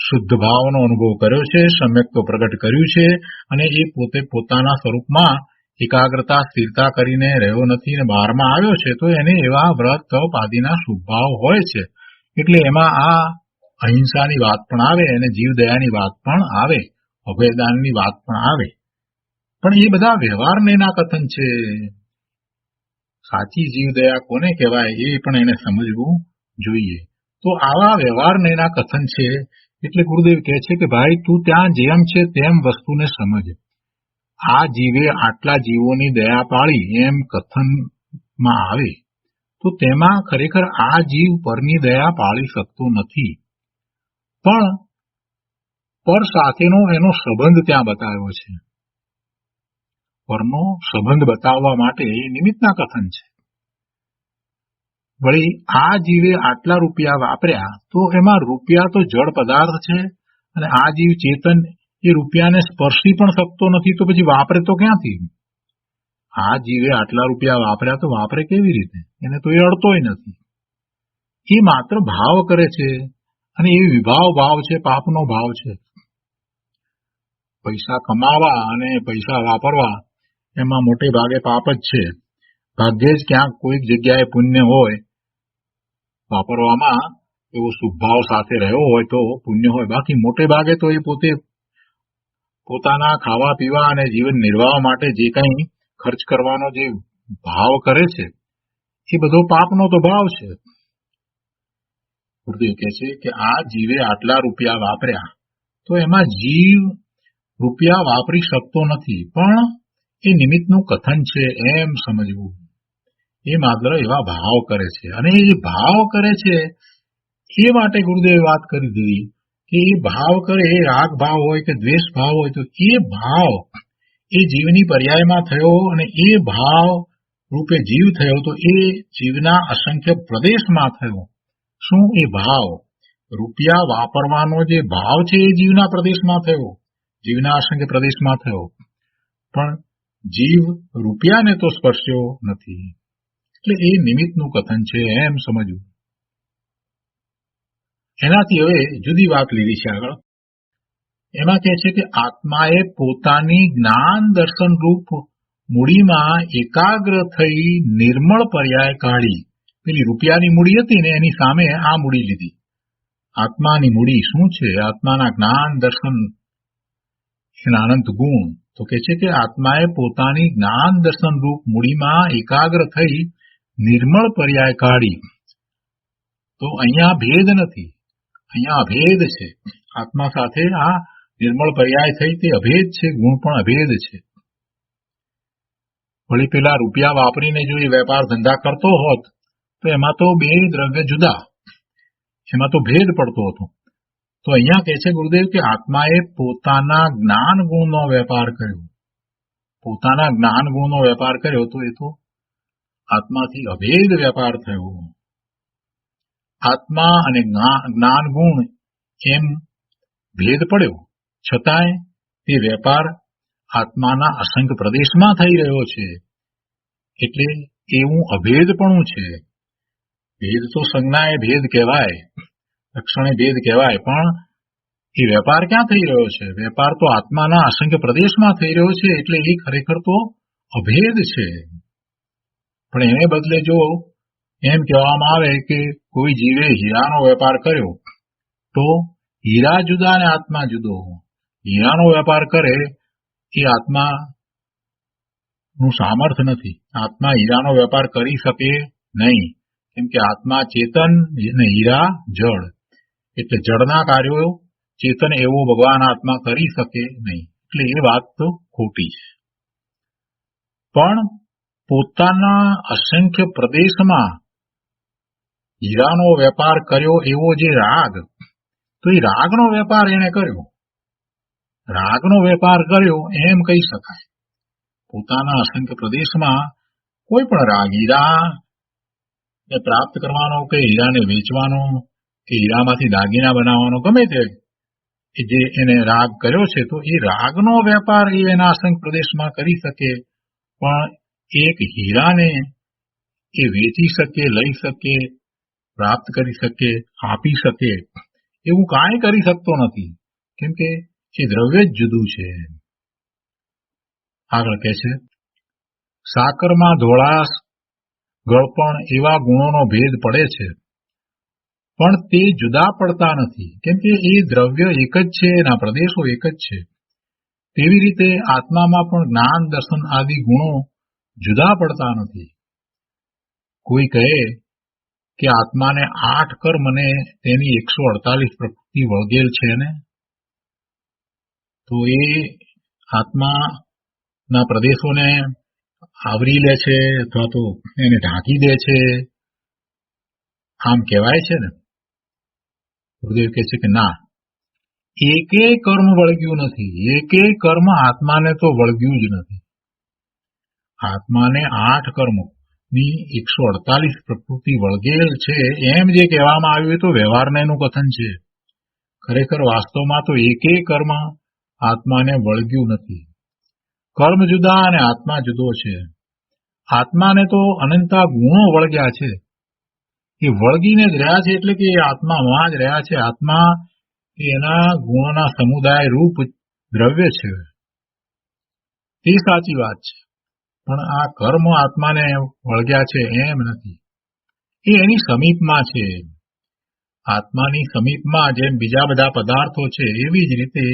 શુદ્ધ ભાવનો અનુભવ કર્યો છે, સમ્યક્ત્વ પ્રગટ કર્યું છે, અને એ પોતે પોતાના સ્વરૂપમાં એકાગ્રતા સ્થિરતા કરીને રહ્યો નથી અને બહારમાં આવ્યો છે, તો એને એવા વ્રત તપ આદિના શુભભાવ હોય છે. એટલે એમાં આ અહિંસાની વાત પણ આવે અને જીવદયાની વાત પણ આવે, અભયદાનની વાત પણ આવે. પણ એ બધા વ્યવહાર નયના કથન છે. સાચી જીવદયા કોને કહેવાય એ પણ એને સમજવું જોઈએ. તો આવા વ્યવહાર નયના કથન છે. એટલે ગુરુદેવ કહે છે કે ભાઈ તું ત્યાં જેમ છે તેમ વસ્તુને સમજ. આ જીવે આટલા જીવોની દયા પાળી એમ કથનમાં આવે તો તેમાં ખરેખર આ જીવ પરની દયા પાળી શકતો નથી. પણ પર સાથેનો એનો સંબંધ ત્યાં બતાવ્યો છે. પરનો સંબંધ બતાવવા માટે નિમિત્તના કથન છે. વળી આ જીવે આટલા રૂપિયા વાપર્યા તો એમાં રૂપિયા તો જળ પદાર્થ છે, અને આ જીવ ચેતન એ રૂપિયાને સ્પર્શી પણ શકતો નથી, તો પછી વાપરે તો ક્યાંથી? આ જીવે આટલા રૂપિયા વાપર્યા તો વાપરે કેવી રીતે? એને તો એ અડતોય નથી. એ માત્ર ભાવ કરે છે, અને એ વિભાવ ભાવ છે, પાપનો ભાવ છે. પૈસા કમાવા અને પૈસા વાપરવા એમાં મોટે ભાગે પાપ જ છે. ભાગ્યે જ ક્યાંક કોઈક જગ્યાએ પુણ્ય હોય, વાપરવામાં એવો શુભભાવ સાથે રહ્યો હોય તો પુણ્ય હોય. બાકી મોટે ભાગે તો એ પોતે પોતાના ખાવા પીવા અને જીવન નિર્વાહ માટે જે કંઈ ખર્ચ કરવાનો જે ભાવ કરે છે એ બધો પાપનો તો ભાવ છે. ગુરુદેવ કહે છે કે આ જીવે આટલા રૂપિયા વાપર્યા તો એમાં જીવ રૂપિયા વાપરી શકતો નથી, પણ એ નિમિત્તનું કથન છે એમ સમજવું. એ માત્ર એવા ભાવ કરે છે, અને એ ભાવ કરે છે એ માટે ગુરુદેવે વાત કરી દીધી કે એ ભાવ કરે, એ રાગ ભાવ હોય કે દ્વેષ ભાવ હોય, તો એ ભાવ એ જીવની પર્યાયમાં થયો અને એ ભાવ રૂપે જીવ થયો, તો એ જીવના અસંખ્ય પ્રદેશમાં થયો. શું એ ભાવ? રૂપિયા વાપરવાનો જે ભાવ છે એ જીવના પ્રદેશમાં થયો, જીવના અસંખ્ય પ્રદેશમાં થયો, પણ જીવ રૂપિયાને તો સ્પર્શ્યો નથી. એટલે એ નિમિત્તનું કથન છે એમ સમજવું. એનાથી હવે જુદી વાત લીધી છે આગળ એમાં કહે છે કે આત્માએ પોતાની જ્ઞાન દર્શન રૂપ મૂડીમાં એકાગ્ર થઈ નિર્મળ પર્યાય કાઢી. પેલી રૂપિયાની મૂડી હતી ને એની સામે આ મૂડી લીધી. આત્માની મૂડી શું છે? આત્માના જ્ઞાન દર્શન એના અનંત ગુણ. તો કે છે કે આત્માએ પોતાની જ્ઞાન દર્શન રૂપ મૂડીમાં એકાગ્ર થઈ નિર્મળ પર્યાય કાઢી. તો અહીંયા ભેદ નથી, અહીંયા અભેદ છે. આત્મા સાથે આ નિર્મળ પર્યાય થઈ તે અભેદ છે, ગુણ પણ અભેદ છે. વળી પેલા રૂપિયા વાપરીને જો એ વેપાર ધંધા કરતો હોત તો એમાં તો બે દ્રવ્ય જુદા, એમાં તો ભેદ પડતો હતો. તો અહીંયા કહે છે ગુરુદેવ કે આત્માએ પોતાના જ્ઞાન ગુણનો વેપાર કર્યો. પોતાના જ્ઞાન ગુણનો વેપાર કર્યો તો એ તો આત્માથી અભેદ વેપાર થયો. આત્મા અને જ્ઞાન ગુણ એમ ભેદ પડ્યો, છતાંય તે વેપાર આત્માના અસંખ્ય પ્રદેશમાં થઈ રહ્યો છે. એટલે એવું અભેદપણું છે. ભેદ તો સંજ્ઞાએ ભેદ કહેવાય, લક્ષણે ભેદ કહેવાય, પણ એ વેપાર ક્યાં થઈ રહ્યો છે? વેપાર તો આત્માના અસંખ્ય પ્રદેશમાં થઈ રહ્યો છે. એટલે એ ખરેખર તો અભેદ છે. પણ એને બદલે જો એમ કહેવામાં આવે કે કોઈ જીવે હીરાનો વેપાર કર્યો તો હીરા જુદા અને આત્મા જુદો. હીરાનો વેપાર કરે એ આત્માનું સામર્થ્ય નથી. આત્મા હીરાનો વેપાર કરી શકે નહીં, કેમ કે આત્મા ચેતન અને હીરા જળ. એટલે જળના કાર્યો ચેતન એવો ભગવાન આત્મા કરી શકે નહીં. એટલે એ વાત તો ખોટી છે. પણ પોતાના અસંખ્ય પ્રદેશમાં હીરાનો વેપાર કર્યો એવો જે રાગ, તો એ રાગનો વેપાર એને કર્યો. રાગનો વેપાર કર્યો એમ કહી શકાય. પોતાના અસંખ્ય પ્રદેશમાં કોઈ પણ રાગ, હીરાને પ્રાપ્ત કરવાનો કે હીરાને વેચવાનો કે હીરામાંથી દાગીના બનાવવાનો, ગમે તે જે એને રાગ કર્યો છે, તો એ રાગનો વેપાર એ એના અસંખ્ય પ્રદેશમાં કરી શકે. પણ એક હીરાને એ વેચી શકે, લઈ શકે, પ્રાપ્ત કરી શકે, આપી શકે એવું કાંઈ કરી શકતો નથી, કેમ કે એ દ્રવ્ય જ જુદું છે. આગળ કહે છે, સાકરમાં ધોળાશ, ગળપણ એવા ગુણોનો ભેદ પડે છે, પણ તે જુદા પડતા નથી, કેમ કે એ દ્રવ્ય એક જ છે, એના પ્રદેશો એક જ છે. તેવી રીતે આત્મામાં પણ જ્ઞાન દર્શન આદિ ગુણો જુદા પડતા નથી. કોઈ કહે કે આત્માને 8 કર્મ ને તેની 148 પ્રકૃતિ વળગેલ છે ને, તો એ આત્માના પ્રદેશોને આવરી લે છે અથવા તો એને ઢાંકી દે છે, આમ કહેવાય છે ને? ગુરુદેવ કહે છે કે ના, એકેય કર્મ વળગ્યું નથી. એકેય કર્મ આત્માને તો વળગ્યું જ નથી. આત્માને 8 કર્મો ની 148 પ્રકૃતિ વળગેલ છે એમ જે કહેવામાં આવ્યું એ તો વ્યવહારનું કથન છે. ખરેખર વાસ્તવમાં તો એકેય કર્મ આત્માને વળગ્યું નથી. કર્મ જુદા અને આત્મા જુદો છે. આત્માને તો અનંતા ગુણો વળગ્યા છે. એ વળગીને જ રહ્યા છે, એટલે કે એ આત્મામાં જ રહ્યા છે. આત્મા એના ગુણોના સમુદાય રૂપ દ્રવ્ય છે, તે સાચી વાત છે. પણ આ કર્મ આત્માને વળગ્યા છે એમ નથી. એ એની સમીપમાં છે. આત્માની સમીપમાં જેમ બીજા બધા પદાર્થો છે એવી જ રીતે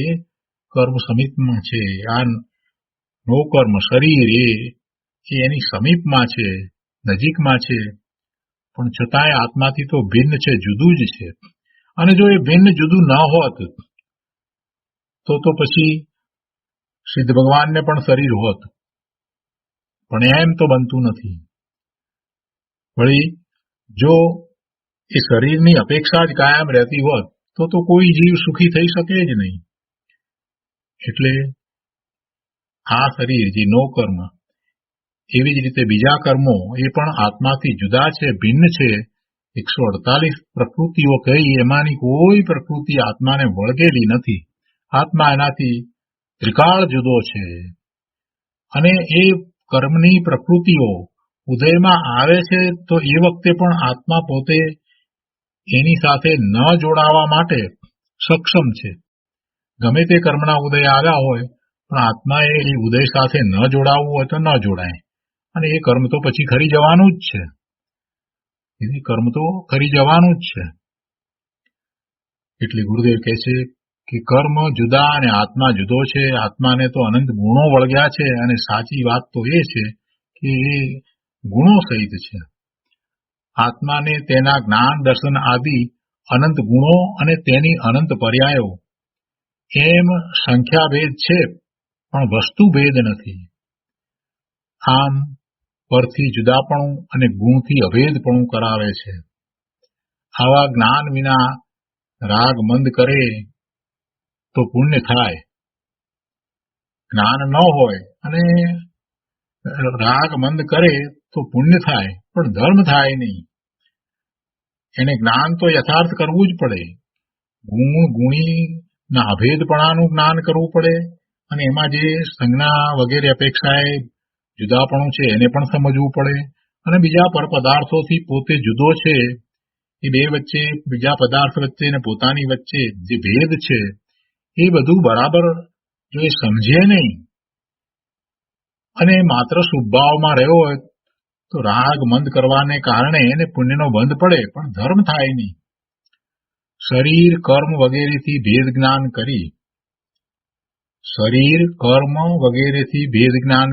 કર્મ સમીપમાં છે. આ નો કર્મ શરીર એ એની સમીપમાં છે, નજીકમાં છે, પણ છતાંય આત્માથી તો ભિન્ન છે, જુદું જ છે. અને જો એ ભિન્ન જુદું ન હોત તો પછી સિદ્ધ ભગવાનને પણ શરીર હોત, પણ એમ તો બનતું નથી. વળી જો એ શરીરની અપેક્ષા જ કાયમ રહેતી હોત તો કોઈ જીવ સુખી થઈ શકે જ નહીં. એટલે આ શરીર જે નો કર્મ, એવી જ રીતે બીજા કર્મો એ પણ આત્માથી જુદા છે, ભિન્ન છે. 148 પ્રકૃતિઓ કહી, એમાંની કોઈ પ્રકૃતિ આત્માને વળગેલી નથી. આત્મા એનાથી ત્રિકાળ જુદો છે. અને એ કર્મની પ્રકૃતિઓ ઉદયમાં આવે છે તો એ વખતે પણ આત્મા પોતે એની સાથે ન જોડાવા માટે સક્ષમ છે. ગમે તે કર્મના ઉદય આવ્યા હોય પણ આત્માએ એ ઉદય સાથે ન જોડાવવું હોય તો ન જોડાય, અને એ કર્મ તો પછી ખરી જવાનું જ છે. એ કર્મ તો ખરી જવાનું જ છે. એટલે ગુરુદેવ કહે છે કે કર્મ જુદા અને આત્મા જુદો છે. આત્માને તો અનંત ગુણો વળગ્યા છે, અને સાચી વાત તો એ છે કે એ ગુણો સહિત છે. આત્માને તેના જ્ઞાન દર્શન આદિ અનંત ગુણો અને તેની અનંત પર્યાયો એમ સંખ્યાભેદ છે, પણ વસ્તુભેદ નથી. આમ પરથી જુદાપણું અને ગુણથી અભેદપણું કરાવે છે. આવા જ્ઞાન વિના રાગ મંદ કરે તો પુણ્ય થાય. જ્ઞાન ન હોય અને રાગ મંદ કરે તો પુણ્ય થાય, પણ ધર્મ થાય નહીં. એને જ્ઞાન તો યથાર્થ કરવું જ પડે. ગુણીના અભેદપણાનું જ્ઞાન કરવું પડે, અને એમાં જે સંજ્ઞા વગેરે અપેક્ષાએ જુદાપણું છે એને પણ સમજવું પડે, અને બીજા પર પદાર્થોથી પોતે જુદો છે એ બે વચ્ચે, બીજા પદાર્થ વચ્ચે અને પોતાની વચ્ચે જે ભેદ છે એ બધું બરાબર જો એ સમજે નહીં અને માત્ર શુભભાવમાં રહ્યો હોય તો રાગ મંદ કરવાને કારણે એને પુણ્યનો બંધ પડે, પણ ધર્મ થાય નહીં. શરીર કર્મ વગેરેથી ભેદ જ્ઞાન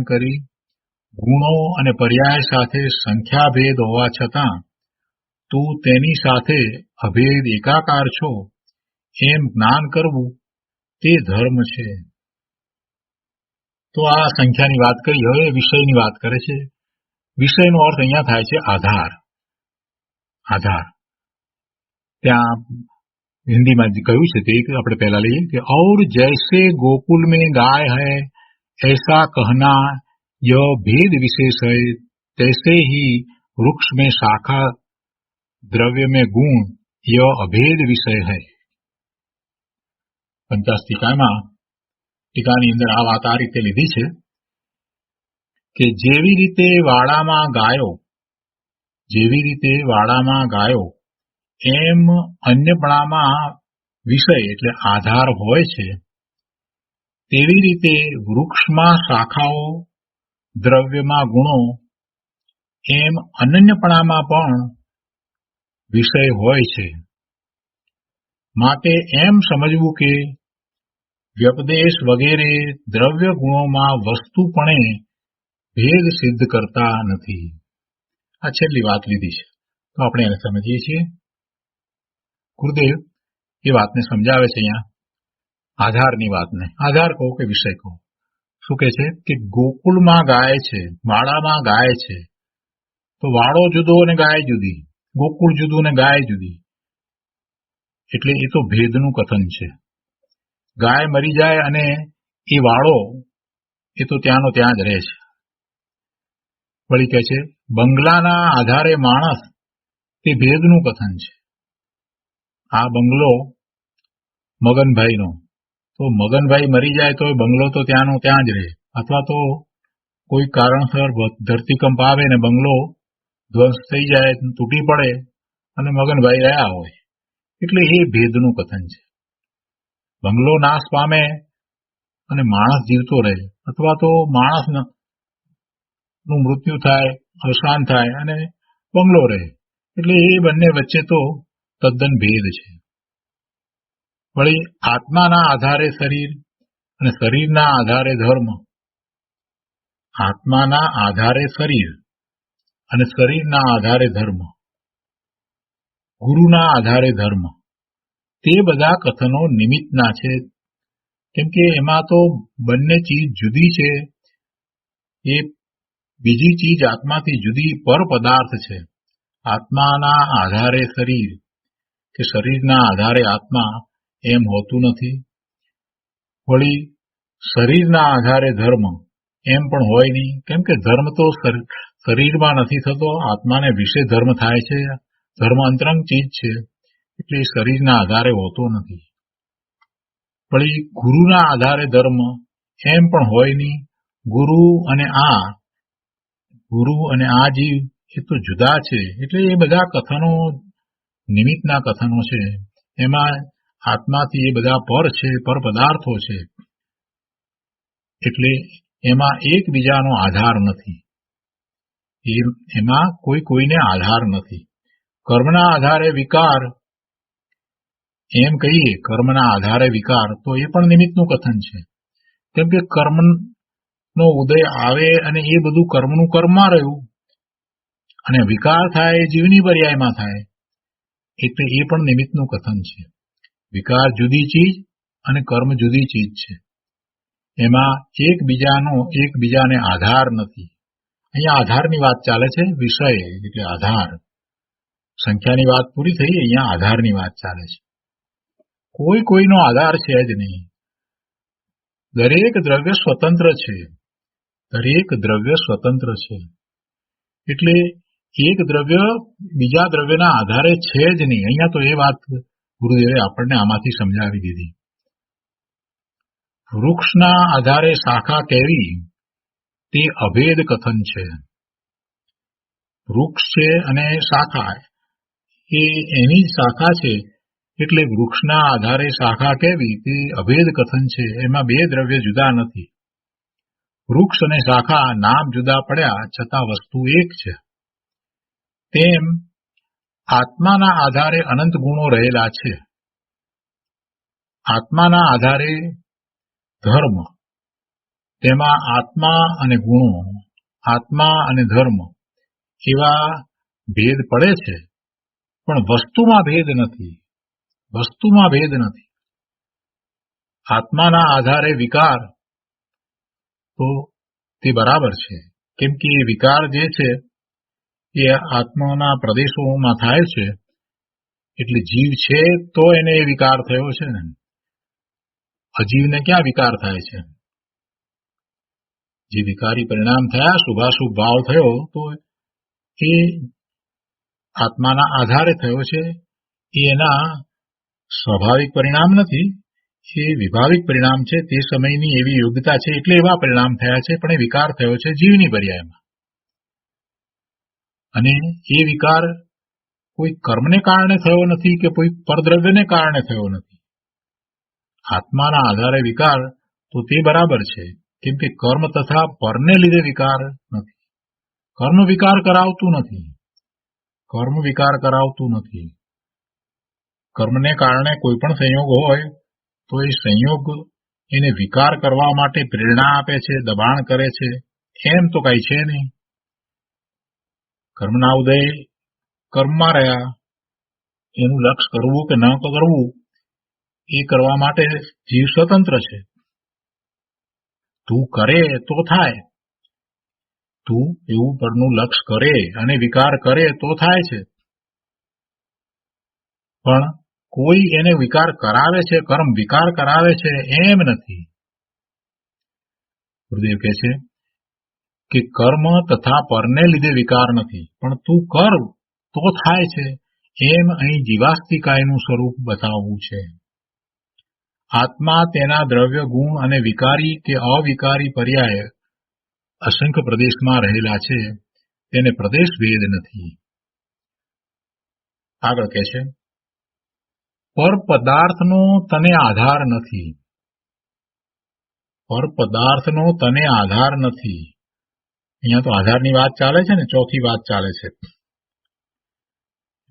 કરી ગુણો અને પર્યાય સાથે સંખ્યાભેદ હોવા છતાં તું તેની સાથે અભેદ એકાકાર છો એમ જ્ઞાન કરવું તે ધર્મ છે. તો આ સંખ્યાની વાત કરી. હવે વિષયની વાત કરે છે. વિષયનો અર્થ અહીંયા થાય છે આધાર. ત્યાં હિન્દીમાં કહ્યું છે તે આપણે પહેલા લઈએ કે और जैसे गोकुल में गाय है ऐसा कहना यह भेद विशेष है, तैसे ही वृक्ष में शाखा द्रव्य में गुण यह अभेद विषय है. પંચાસ ટીકાની અંદર આ વાત આ રીતે લીધી છે કે જેવી રીતે વાડામાં ગાયો એમ અન્યપણામાં વિષય એટલે આધાર હોય છે, તેવી રીતે વૃક્ષમાં શાખાઓ દ્રવ્યમાં ગુણો એમ અનન્યપણામાં પણ વિષય હોય છે. માટે એમ સમજવું કે વ્યપદેશ વગેરે દ્રવ્ય ગુણોમાં વસ્તુપણે ભેદ સિદ્ધ કરતા નથી. આ છેલ્લી વાત લીધી છે, તો આપણે એને સમજીએ છીએ. ગુરુદેવ એ વાતને સમજાવે છે અહીંયા, આધારની વાતને. આધાર કહો કે વિષય કહો. શું કહે છે કે ગોકુળમાં ગાય છે, વાડામાં ગાય છે, તો વાડો જુદો અને ગાય જુદી, ગોકુળ જુદું ને ગાય જુદી, એટલે એ તો ભેદનું કથન છે. ગાય મરી જાય અને એ વાડો એ તો ત્યાંનો ત્યાં જ રહે છે. વળી કહે છે બંગલાના આધારે માણસ, તે ભેદનું કથન છે. આ બંગલો મગનભાઈનો, તો મગનભાઈ મરી જાય તો બંગલો તો ત્યાંનો ત્યાં જ રહે, અથવા તો કોઈ કારણસર ધરતીકંપ આવે ને બંગલો ધ્વંસ થઈ જાય, તૂટી પડે અને મગનભાઈ રહ્યા હોય, એટલે એ ભેદનું કથન છે. બંગલો નાશ પામે અને માણસ જીવતો રહે, અથવા તો માણસનું મૃત્યુ થાય, અવસાન થાય અને બંગલો રહે, એટલે એ બંને વચ્ચે તો તદ્દન ભેદ છે. વળી આત્માના આધારે શરીર અને શરીરના આધારે ધર્મ, આત્માના આધારે શરીર અને શરીરના આધારે ધર્મ, ગુરુના આધારે ધર્મ, તે બધા કથનો નિમિત્તના છે. કેમ કે એમાં તો બંને ચીજ જુદી છે. એ બીજી ચીજ આત્માથી જુદી પર પદાર્થ છે. આત્માના આધારે શરીર કે શરીરના આધારે આત્મા એમ હોતું નથી. વળી શરીરના આધારે ધર્મ એમ પણ હોય નહીં. કેમ કે ધર્મ તો શરીરમાં નથી થતો, આત્માને વિશે ધર્મ થાય છે. ધર્મ અંતરંગ ચીજ છે, એટલે શરીરના આધારે હોતો નથી. વળી ગુરુના આધારે ધર્મ એમ પણ હોય નહીં. ગુરુ અને આ જીવ એ તો જુદા છે, એટલે એ બધા કથનો નિમિત્તના કથનો છે. એમાં આત્માથી એ બધા પર છે, પર પદાર્થો છે, એટલે એમાં એકબીજાનો આધાર નથી. એમાં કોઈ કોઈને આધાર નથી. કર્મના આધારે વિકાર, એમ કહીએ કર્મના આધારે વિકાર, તો એ પણ નિમિત્તનું કથન છે. કેમ કે કર્મનો ઉદય આવે અને એ બધું કર્મનું કર્મમાં રહ્યું, અને વિકાર થાય એ જીવની પર્યાયમાં થાય, એટલે એ પણ નિમિત્તનું કથન છે. વિકાર જુદી ચીજ અને કર્મ જુદી ચીજ છે. એમાં એકબીજાને આધાર નથી. અહીંયા આધારની વાત ચાલે છે, વિષય એટલે આધાર. સંખ્યાની વાત પૂરી થઈ, અહીંયા આધારની વાત ચાલે છે. કોઈ કોઈનો આધાર છે જ નહીં. દરેક દ્રવ્ય સ્વતંત્ર છે. દરેક દ્રવ્ય સ્વતંત્ર છે. એટલે એક દ્રવ્ય બીજા દ્રવ્યના આધારે છે જ નહીં. અહીંયા તો એ વાત ગુરુદેવે આપણને આમાંથી સમજાવી દીધી. વૃક્ષના આધારે શાખા કેવી, તે અભેદ કથન છે. વૃક્ષ છે અને શાખા એ એની જ શાખા છે, એટલે વૃક્ષના આધારે શાખા કેવી તે અભેદ કથન છે. એમાં બે દ્રવ્ય જુદા નથી. વૃક્ષ અને શાખા નામ જુદા પડ્યા છતાં વસ્તુ એક છે. તેમ આત્માના આધારે અનંત ગુણો રહેલા છે. આત્માના આધારે ધર્મ, તેમાં આત્મા અને ગુણો, આત્મા અને ધર્મ એવા ભેદ પડે છે, પણ વસ્તુમાં ભેદ નથી. વસ્તુમાં ભેદ નથી. આત્માના આધારે વિકાર, તો તે બરાબર છે. કેમ કે એ વિકાર જે છે એ આત્માના પ્રદેશોમાં થાય છે, એટલે જીવ છે તો એને એ વિકાર થયો છે ને. અજીવને ક્યાં વિકાર થાય છે? જે વિકારી પરિણામ થયા, શુભાશુભ ભાવ થયો, તો એ આત્માના આધારે થયો છે. એ એના સ્વાભાવિક પરિણામ નથી, એ વિભાવિક પરિણામ છે. તે સમયની એવી યોગ્યતા છે એટલે એવા પરિણામ થયા છે, પણ એ વિકાર થયો છે જીવની પર્યાયમાં. અને એ વિકાર કોઈ કર્મને કારણે થયો નથી કે કોઈ પરદ્રવ્યને કારણે થયો નથી. આત્માના આધારે વિકાર, તો તે બરાબર છે. કેમ કે કર્મ તથા પરને લીધે વિકાર નથી. કર્મ વિકાર કરાવતું નથી. કર્મ વિકાર કરાવતું નથી. કર્મને કારણે કોઈ પણ સંયોગ હોય તો એ સંયોગ એને વિકાર કરવા માટે પ્રેરણા આપે છે, દબાણ કરે છે, એમ તો કઈ છે નહીં. કર્મના ઉદય કર્મમાં રહ્યા, એનું લક્ષ કરવું કે ન કરવું એ કરવા માટે જીવ સ્વતંત્ર છે. તું કરે તો થાય. તું એવું પરનું લક્ષ કરે અને વિકાર કરે તો થાય છે. પણ કોઈ એને વિકાર કરાવે છે, કર્મ વિકાર કરાવે છે, એમ નથી. ગુરુદેવ કહે છે કે કર્મ તથા પરને લીધે વિકાર નથી, પણ તું કર તો થાય છે, એમ અહીં જીવાસ્તિકાયનું સ્વરૂપ બતાવવું છે. આત્મા તેના દ્રવ્ય ગુણ અને વિકારી કે અવિકારી પર્યાય અસંખ્ય પ્રદેશમાં રહેલા છે, તેને પ્રદેશ ભેદ નથી. આગળ કહે છે, પર પદાર્થનો તને આધાર નથી. પર પદાર્થનો તને આધાર નથી. અહીંયા તો આધારની વાત ચાલે છે ને, ચોથી વાત ચાલે છે.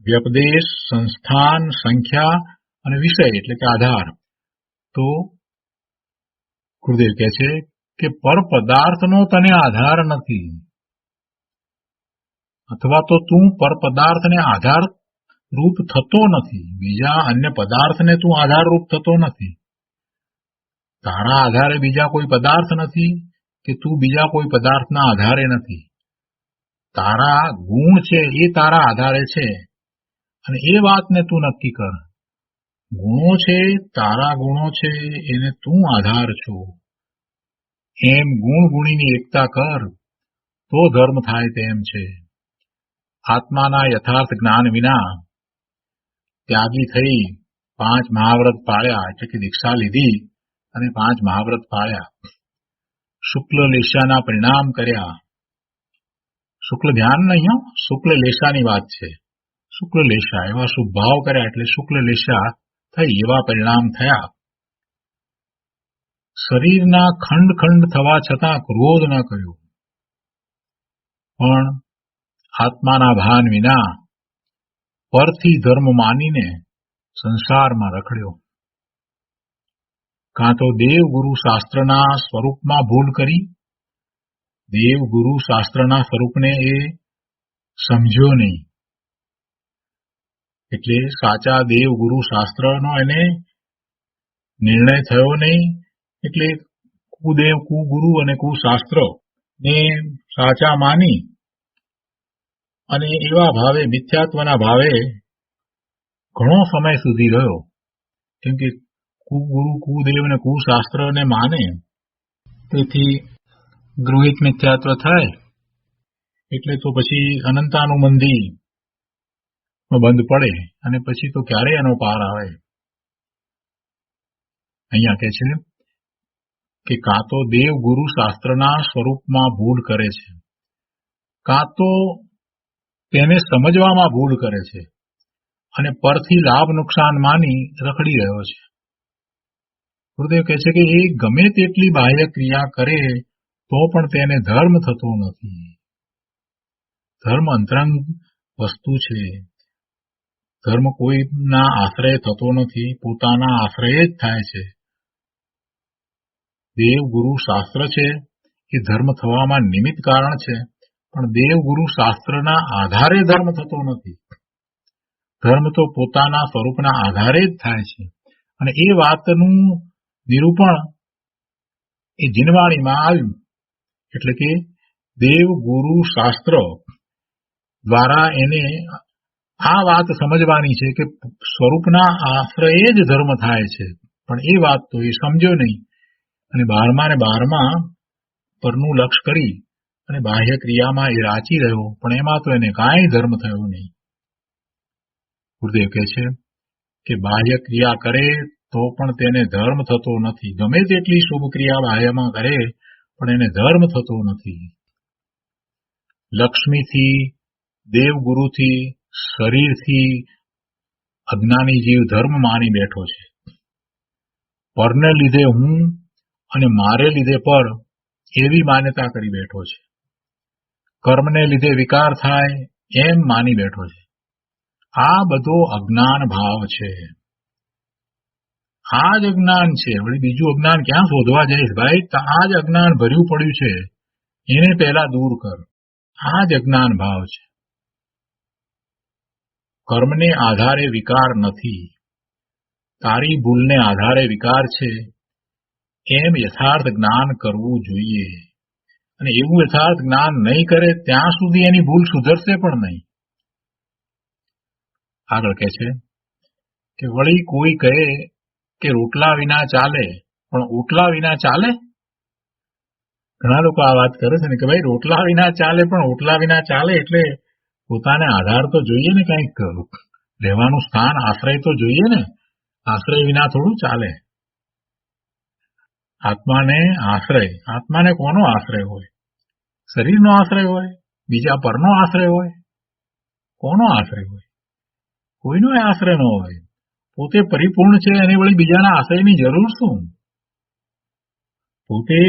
વ્યપદેશ, સંસ્થાન, સંખ્યા અને વિષય એટલે કે આધાર. તો ગુરુદેવ કહે છે કે પર પદાર્થનો તને આધાર નથી, અથવા તો તું પર પદાર્થને આધાર રૂપ થતો નથી. બીજા અન્ય પદાર્થને તું આધાર રૂપ થતો નથી. તારા આધારે બીજા કોઈ પદાર્થ નથી કે તું બીજા કોઈ પદાર્થના આધારે નથી. તારા ગુણ છે એ તારા આધારે છે, અને એ વાતને તું નક્કી કર. ગુણો છે, તારા ગુણો છે, એને તું આધાર છો. એમ ગુણ ગુણીની એકતા કર તો ધર્મ થાય તેમ છે. આત્માના યથાર્થ જ્ઞાન વિના ત્યાગી થઈ 5 મહાવ્રત પાળ્યા, એટલે કે દીક્ષા લીધી અને 5 મહાવ્રત પાળ્યા. શુક્લ લેશાના પરિણામ કર્યા. શુક્લ ધ્યાન નહીં, શુક્લ લેશાની વાત છે. શુક્લ લેશા એવા શુભ ભાવ કર્યા, એટલે શુક્લ લેશા થઈ એવા પરિણામ થયા. શરીરના ખંડ ખંડ થવા છતાં ક્રોધ ન કર્યો, પણ આત્માના ભાન વિના પરથી ધર્મ માનીને સંસારમાં રખડ્યો. કાં તો દેવગુરુ શાસ્ત્રના સ્વરૂપમાં ભૂલ કરી, દેવગુરુ શાસ્ત્રના સ્વરૂપને એ સમજ્યો નહીં, એટલે સાચા દેવગુરુ શાસ્ત્રનો એને નિર્ણય થયો નહીં, એટલે કુદેવ કુગુરુ અને કુશાસ્ત્ર ને સાચા માની અને એવા ભાવે મિથ્યાત્વના ભાવે ઘણો સમય સુધી રહ્યો. કેમ કે કુગુરુ કુદેવ અને કુશાસ્ત્રને માને, તેથી ગૃહિત મિથ્યાત્વ થાય, એટલે તો પછી અનંતાનુબંધી બંધ પડે અને પછી તો ક્યારે એનો પાર આવે. અહીંયા કે છે કે કાં તો દેવગુરુ શાસ્ત્રના સ્વરૂપમાં ભૂલ કરે છે, કાં તો તેને સમજવામાં ભૂલ કરે છે અને પરથી લાભ નુકસાન માની રખડી રહ્યો છે. ગુરુદેવ કહે છે કે એ ગમે તેટલી બાહ્ય ક્રિયા કરે તો પણ તેને ધર્મ થતો નથી. ધર્મ અંતરંગ વસ્તુ છે. ધર્મ કોઈના આશ્રય થતો નથી, પોતાના આશ્રય જ થાય છે. દેવગુરુ શાસ્ત્ર છે એ ધર્મ થવામાં નિમિત્ત કારણ છે, પણ દેવગુરુ શાસ્ત્રના આધારે ધર્મ થતો નથી. ધર્મ તો પોતાના સ્વરૂપના આધારે જ થાય છે. અને એ વાતનું નિરૂપણ એ જીનવાણીમાં આવ્યું. એટલે કે દેવગુરુ શાસ્ત્ર દ્વારા એને આ વાત સમજવાની છે કે સ્વરૂપના આશ્રયે જ ધર્મ થાય છે, પણ એ વાત તો એ સમજ્યો નહીં અને 12મા ને 12મા પરનું લક્ષ કરી અને બાહ્ય ક્રિયામાં એ રાચી રહ્યો, પણ એમાં તો એને કાંઈ ધર્મ થયો નહીં. ગુરુદેવ કહે છે કે બાહ્ય ક્રિયા કરે તો પણ તેને ધર્મ થતો નથી. ગમે તેટલી શુભ ક્રિયા બાહ્યમાં કરે પણ એને ધર્મ થતો નથી. લક્ષ્મીથી, દેવગુરુથી, શરીરથી અજ્ઞાની જીવ ધર્મ માની બેઠો છે. પરને લીધે હું અને મારે લીધે પર એવી માન્યતા કરી બેઠો છે. કર્મને લીધે વિકાર થાય એમ માની બેઠો છે. આ બધો અજ્ઞાન ભાવ છે. આ જ અજ્ઞાન છે. વળી બીજું અજ્ઞાન ક્યાં શોધવા જઈશ ભાઈ? આ જ અજ્ઞાન ભર્યું પડ્યું છે, એને પહેલા દૂર કર. આ જ અજ્ઞાન ભાવ છે. કર્મને આધારે વિકાર નથી, તારી ભૂલને આધારે વિકાર છે, એમ યથાર્થ જ્ઞાન કરવું જોઈએ. અને એવું યથાર્થ જ્ઞાન નહીં કરે ત્યાં સુધી એની ભૂલ સુધરશે પણ નહીં. આગળ કહે છે કે વળી કોઈ કહે કે રોટલા વિના ચાલે પણ ઓટલા વિના ચાલે. ઘણા લોકો આ વાત કરે છે ને કે ભાઈ રોટલા વિના ચાલે પણ ઓટલા વિના ચાલે, એટલે પોતાને આધાર તો જોઈએ ને, કંઈક રહેવાનું સ્થાન, આશ્રય તો જોઈએ ને. આશ્રય વિના થોડું ચાલે. આત્માને આશ્રય, આત્માને કોનો આશ્રય હોય? શરીરનો આશ્રય હોય? બીજા પરનો આશ્રય હોય? કોનો આશ્રય હોય? કોઈનો આશ્રય ન હોય. પોતે પરિપૂર્ણ છે અને વળી બીજાના આશ્રયની જરૂર શું? પોતે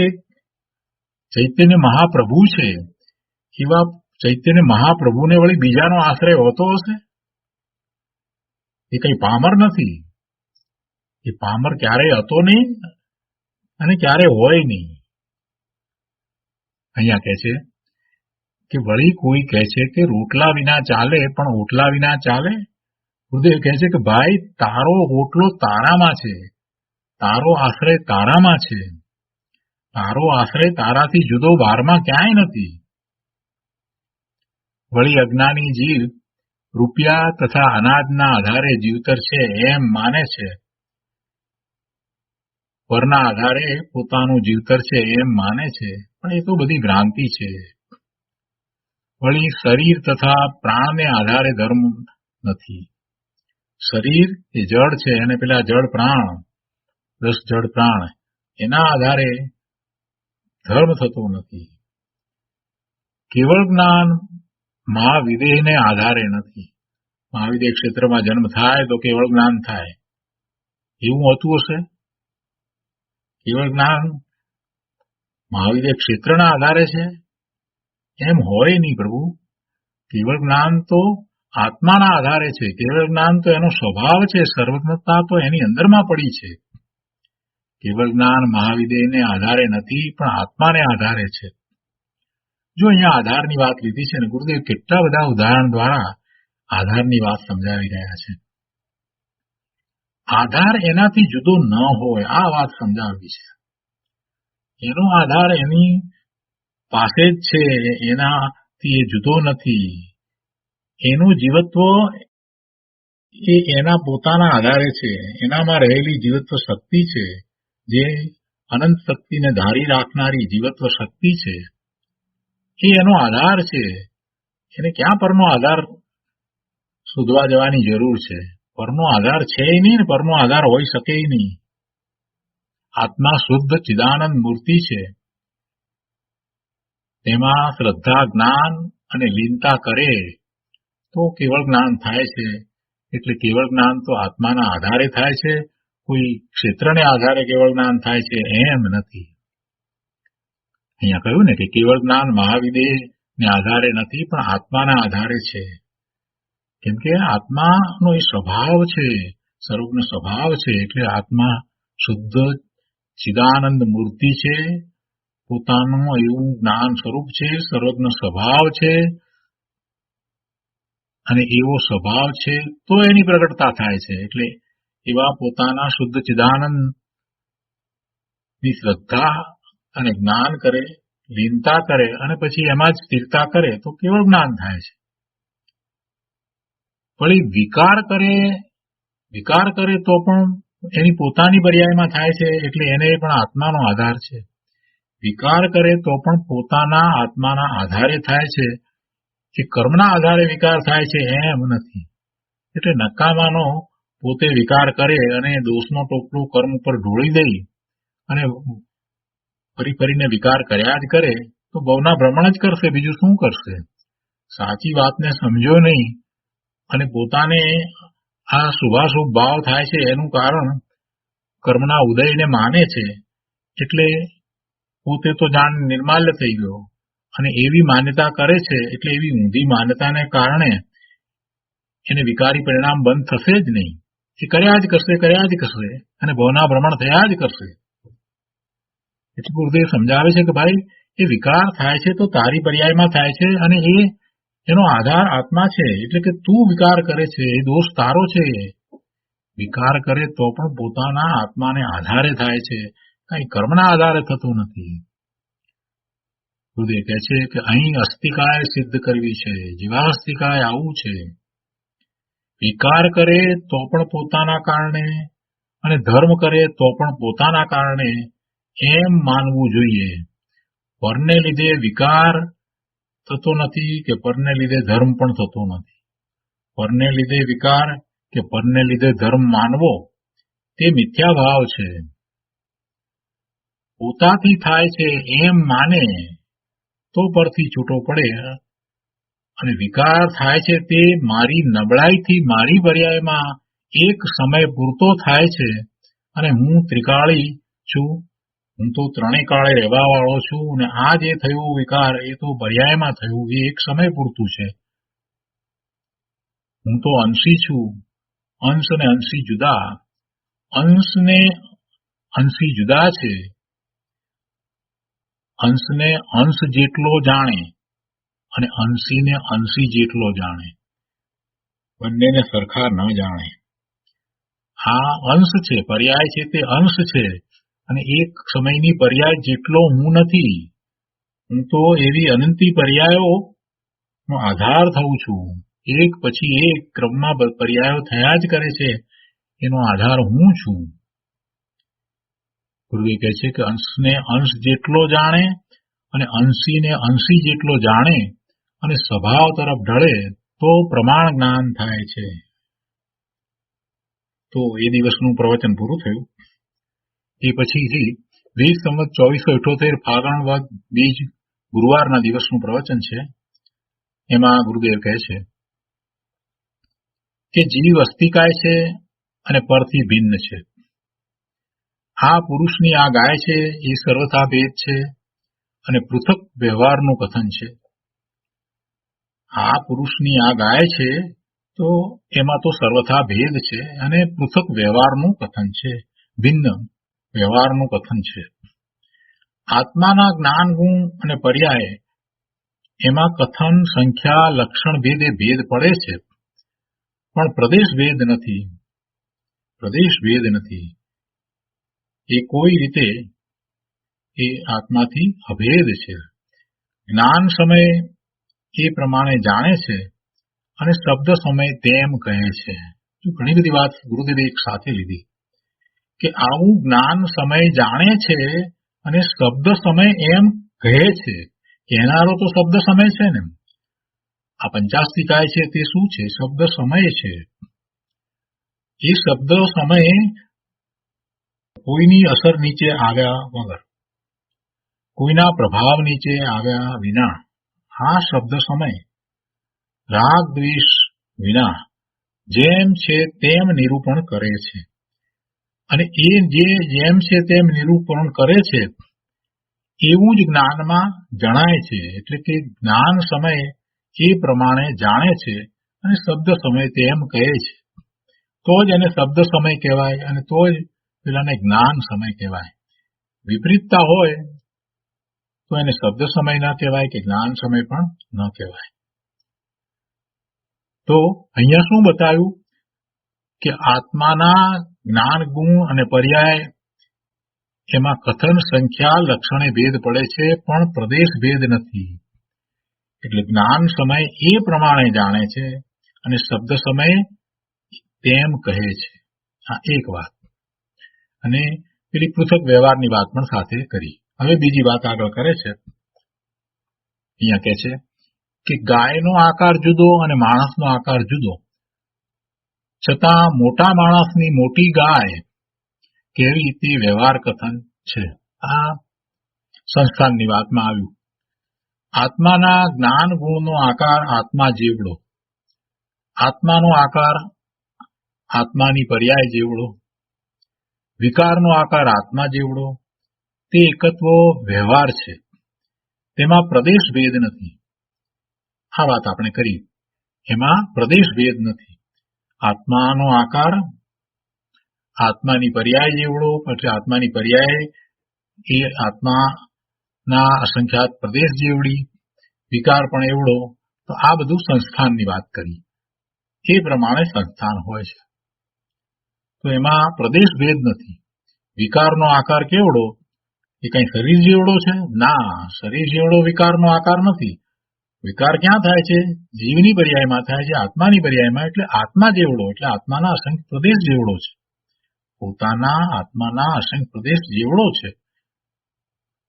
ચૈતન્ય મહાપ્રભુ છે, એવા ચૈતન્ય મહાપ્રભુને વળી બીજાનો આશ્રય હોતો હશે? એ કઈ પામર નથી. એ પામર ક્યારેય હતો નહીં અને ક્યારે હોય નહીં. અહીંયા કહે છે કે વળી કોઈ કહે છે કે રોટલા વિના ચાલે પણ ઓટલા વિના ચાલે. ગુરુદેવ કહે છે કે ભાઈ તારો ઓટલો તારામાં છે, તારો આશ્રય તારામાં છે, તારો આશ્રય તારાથી જુદો બહારમાં ક્યાંય નથી. વળી અજ્ઞાની જીવ રૂપિયા તથા અનાજના આધારે જીવતર છે એમ માને છે, પરના આધારે પોતાનું જીવતર છે એમ માને છે, પણ એ તો બધી ભ્રાંતિ છે. વળી શરીર તથા પ્રાણને આધારે ધર્મ નથી. શરીર એ જળ છે અને પેલા જળ પ્રાણ, 10 જળ પ્રાણ, એના આધારે ધર્મ થતો નથી. કેવળ જ્ઞાન મહાવિદેહને આધારે નથી. મહાવિદેહ ક્ષેત્રમાં જન્મ થાય તો કેવળ જ્ઞાન થાય, એવું હોતું હશે? કેવળ જ્ઞાન મહાવિદ્ય ક્ષેત્રના આધારે છે એમ હોય નહીં પ્રભુ. કેવળ જ્ઞાન તો આત્માના આધારે છે. કેવળ જ્ઞાન તો એનો સ્વભાવ છે. સર્વજ્ઞતા તો એની અંદરમાં પડી છે. કેવળ જ્ઞાન મહાવિદ્યને આધારે નથી, પણ આત્માને આધારે છે. જો અહીંયા આધારની વાત લીધી છે ને ગુરુદેવ કેટલા બધા ઉદાહરણ દ્વારા આધારની વાત સમજાવી રહ્યા છે. આધાર એનાથી જુદો ન હોય આ વાત સમજાવવી છે. એનો આધાર એની પાસે જ છે, એનાથી એ જુદો નથી. એનું જીવત્વ એ એના પોતાના આધારે છે. એનામાં રહેલી જીવત્વ શક્તિ છે, જે અનંત શક્તિને ધારી રાખનારી જીવત્વ શક્તિ છે, એ એનો આધાર છે. એને ક્યાં પરનો આધાર શોધવા જવાની જરૂર છે? પરનો આધાર છે નહીં ને પરનો આધાર હોઈ શકે નહીં. આત્મા શુદ્ધ ચિદાનંદ મૂર્તિ છે. તેમાં શ્રદ્ધા, જ્ઞાન અને લીનતા કરે તો કેવળ જ્ઞાન થાય છે. એટલે કેવળ જ્ઞાન તો આત્માના આધારે થાય છે, કોઈ ક્ષેત્રને આધારે કેવળ જ્ઞાન થાય છે એમ નથી. અહીંયા કહ્યું ને કે કેવળ જ્ઞાન મહાવિદ્યને આધારે નથી, પણ આત્માના આધારે છે. કેમ કે આત્માનો એ સ્વભાવ છે, સર્વજ્ઞ સ્વભાવ છે. એટલે આત્મા શુદ્ધ ચિદાનંદ મૂર્તિ છે, પોતાનું એવું જ્ઞાન સ્વરૂપ છે, સર્વજ્ઞ સ્વભાવ છે, અને એવો સ્વભાવ છે તો એની પ્રગટતા થાય છે. એટલે એવા પોતાના શુદ્ધ ચિદાનંદ ની શ્રદ્ધા અને જ્ઞાન કરે, લીનતા કરે અને પછી એમાં જ સ્થિરતા કરે તો કેવળ જ્ઞાન થાય છે. પણ એ વિકાર કરે તો પણ એની પોતાની પર્યાયમાં થાય છે. એટલે એને પણ આત્માનો આધાર છે. વિકાર કરે તો પણ પોતાના આત્માના આધારે થાય છે. એ કર્મના આધારે વિકાર થાય છે એમ નથી. એટલે નકામાનો પોતે વિકાર કરે અને દોષનો ટોપલો કર્મ ઉપર ઢોળી દઈ અને ફરીને વિકાર કર્યા જ કરે તો બહુના ભ્રમણ જ કરશે, બીજું શું કરશે? સાચી વાતને સમજો નહીં અને પોતાને આ શુભાશુભ ભાવ થાય છે એનું કારણ કર્મના ઉદયને માને છે. એટલે પોતે તો જાણ નિર્માલ્ય થઈ ગયો અને એવી માન્યતા કરે છે. એટલે એવી ઊંધી માન્યતાને કારણે એને વિકારી પરિણામ બંધ થશે જ નહીં. એ કર્યા જ કરશે અને ભવના ભ્રમણ થયા જ કરશે. એટલે ગુરુદેવ સમજાવે છે કે ભાઈ એ વિકાર થાય છે તો તારી પર્યાયમાં થાય છે અને એનો આધાર આત્મા છે. એટલે કે તું વિકાર કરે છે એ દોષ તારો છે. વિકાર કરે તો પણ પોતાના આત્માને આધારે થાય છે, કઈ કર્મના આધારે થતું નથી. ગુરુદેવ કહે છે કે અહીં અસ્તિકાય સિદ્ધ કરવી છે, જીવાસ્તિકાય આવું છે. વિકાર કરે તો પણ પોતાના કારણે અને ધર્મ કરે તો પણ પોતાના કારણે એમ માનવું જોઈએ. પરને લીધે વિકાર થતો નથી કે પરને લીધે ધર્મ પણ થતો નથી. પરને લીધે વિકાર કે પરને લીધે ધર્મ માનવો તે મિથ્યા ભાવ છે. પોતાથી થાય છે એમ માને તો પરથી છૂટો પડે અને વિકાર થાય છે તે મારી નબળાઈથી મારી પર્યાયમાં એક સમય પૂરતો થાય છે અને હું ત્રિકાળી છું, હું તો ત્રણેય કાળે રહેવા વાળો છું અને આ જે થયું વિકાર એ તો પર્યાયમાં થયું, એ એક સમય પૂરતું છે. હું તો અંશી છું, અંશ અને અંશી જુદા. અંશને અંશી જુદા છે. અંશને અંશ જેટલો જાણે અને અંશીને અંશી જેટલો જાણે, બંનેને સરખા ન જાણે. આ અંશ છે, પર્યાય છે તે અંશ છે અને એક સમયની પર્યાય જેટલો હું નથી. હું તો એવી અનંતી પર્યાયો નો આધાર થઉં છું. એક પછી એક ક્રમમાં પર્યાયો થયા જ કરે છે, એનો આધાર હું છું. ગુરુદેવ કહે છે કે અંશને અંશ જેટલો જાણે અને અંશીને અંશી જેટલો જાણે અને સ્વભાવ તરફ ઢળે તો પ્રમાણ જ્ઞાન થાય છે. તો એ દિવસનું પ્રવચન પૂરું થયું. એ પછીથી 20 સંવત 2478 ફાગણ વદ બીજ ગુરુવારના દિવસનું પ્રવચન છે. એમાં ગુરુદેવ કહે છે કે જીવ અસ્તિકાય છે અને પરથી ભિન્ન છે. આ પુરુષની આ ગાય છે એ સર્વથા ભેદ છે અને પૃથક વ્યવહારનું કથન છે. આ પુરુષની આ ગાય છે તો એમાં તો સર્વથા ભેદ છે અને પૃથક વ્યવહારનું કથન છે, ભિન્ન વ્યવહારનું કથન છે. આત્માના જ્ઞાન ગુણ અને પર્યાય એમાં કથન સંખ્યા લક્ષણ ભેદે ભેદ પડે છે, પણ પ્રદેશ ભેદ નથી. પ્રદેશ ભેદ નથી. એ કોઈ રીતે એ આત્માથી અભેદ છે. જ્ઞાન સમય એ પ્રમાણે જાણે છે અને શબ્દ સમય તેમ કહે છે. ઘણી બધી વાત ગુરુદેવે એક સાથે લીધી કે આવું જ્ઞાન સમય જાણે છે અને શબ્દ સમય એમ કહે છે. કહેનારો તો શબ્દ સમય છે ને. આ પંચાસ્તિકાય છે તે શું છે? શબ્દ સમય છે. એ શબ્દ સમય કોઈની અસર નીચે આવ્યા વગર, કોઈના પ્રભાવ નીચે આવ્યા વિના આ શબ્દ સમય રાગ દ્વેષ વિના જેમ છે તેમ નિરૂપણ કરે છે. અને એ જે જેમ છે તેમ નિરૂપણ કરે છે એવું જ જ્ઞાનમાં જણાય છે. એટલે કે જ્ઞાન સમય એ પ્રમાણે જાણે છે અને શબ્દ સમય તેમ કહે છે, તો જ એને શબ્દ સમય કહેવાય અને તો જ પેલાને જ્ઞાન સમય કહેવાય. વિપરીતતા હોય તો એને શબ્દ સમય ના કહેવાય કે જ્ઞાન સમય પણ ન કહેવાય. તો અહીંયા શું બતાવ્યું કે આત્માના જ્ઞાન ગુણ અને પર્યાય એમાં કથન સંખ્યા લક્ષણે ભેદ પડે છે, પણ પ્રદેશ ભેદ નથી. એટલે જ્ઞાન સમય એ પ્રમાણે જાણે છે અને શબ્દ સમય તેમ કહે છે. આ એક વાત. અને પેલી પૃથક વ્યવહારની વાત પણ સાથે કરી. હવે બીજી વાત આગળ કરે છે. અહીંયા કહે છે કે ગાયનો આકાર જુદો અને માણસનો આકાર જુદો, છતાં મોટા માણસની મોટી ગાય કેવી તે વ્યવહાર કથન છે. આ સંસ્થાનની વાતમાં આવ્યું. આત્માના જ્ઞાન ગુણનો આકાર આત્મા જેવડો, આત્માનો આકાર આત્માની પર્યાય જેવડો, વિકારનો આકાર આત્મા જેવડો, તે એકત્વ વ્યવહાર છે. તેમાં પ્રદેશ ભેદ નથી. આ વાત આપણે કરી. એમાં પ્રદેશ ભેદ નથી. આત્માનો આકાર આત્માની પર્યાય જેવડો, એટલે આત્માની પર્યાય એ આત્માના અસંખ્યાત પ્રદેશ જેવડી, વિકાર પણ એવડો. તો આ બધું સંસ્થાનની વાત કરી. એ પ્રમાણે સંસ્થાન હોય છે. તો એમાં પ્રદેશ ભેદ નથી. વિકારનો આકાર કેવડો? એ કઈ શરીર જેવડો છે? ના, શરીર જેવડો વિકારનો આકાર નથી. વિકાર ક્યાં થાય છે? જીવની પર્યાયમાં થાય છે, આત્માની પર્યાયમાં. એટલે આત્મા જેવડો, એટલે આત્માના અસંખ્ય પ્રદેશ જેવડો છે. પોતાના આત્માના અસંખ્ય પ્રદેશ જેવડો છે.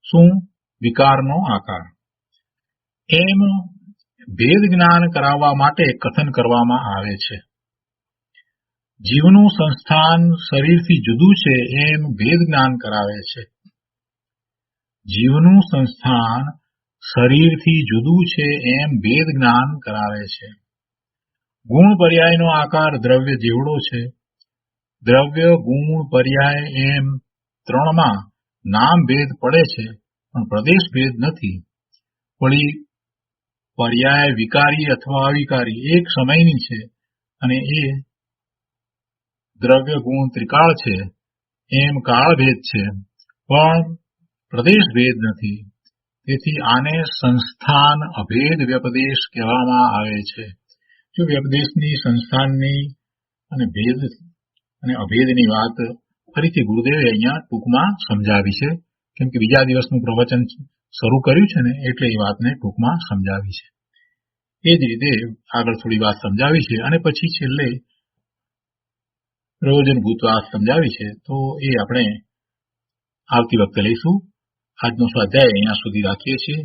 શું? વિકારનો આકાર. એમ ભેદ જ્ઞાન કરાવવા માટે કથન કરવામાં આવે છે. જીવનું સંસ્થાન શરીરથી જુદું છે એમ ભેદ જ્ઞાન કરાવે છે. જીવનું સંસ્થાન શરીરથી જુદું છે એમ ભેદ જ્ઞાન કરાવે છે. ગુણ પર્યાયનો આકાર દ્રવ્ય જેવડો છે. દ્રવ્ય ગુણ પર્યાય એમ ત્રણમાં નામ ભેદ પડે છે, પણ પ્રદેશ ભેદ નથી. વળી પર્યાય વિકારી અથવા અવિકારી એક સમયની છે અને એ દ્રવ્ય ગુણ ત્રિકાળ છે એમ કાળ ભેદ છે, પણ પ્રદેશ ભેદ નથી. તેથી આને સંસ્થાન અભેદ વ્યપદેશ કહેવામાં આવે છે. જો વ્યપદેશની, સંસ્થાનની અને ભેદ અને અભેદની વાત ફરીથી ગુરુદેવે અહીંયા ટૂંકમાં સમજાવી છે. કેમ કે બીજા દિવસનું પ્રવચન શરૂ કર્યું છે ને, એટલે એ વાતને ટૂંકમાં સમજાવી છે. એ જ રીતે આગળ થોડી વાત સમજાવી છે અને પછી છેલ્લે પ્રયોજનભૂત વાત સમજાવી છે. તો એ આપણે આવતી વખતે લઈશું. આજનો સ્વાધ્યાય અહીંયા સુધી રાખીએ છીએ.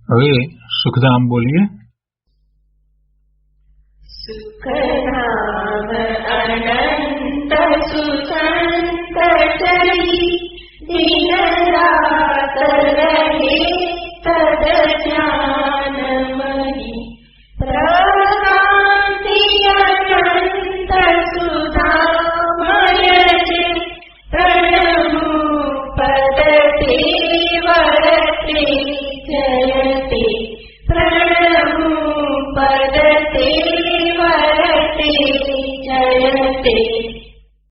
હવે સુખધામ બોલીએ. સુખધામ અનંત સુસંત ચરી દિન રાત રહે તદ જ્ઞાનમયી પ્રકાંતિ અનંત સુધામય जयते प्रणमु पदते वरते जयते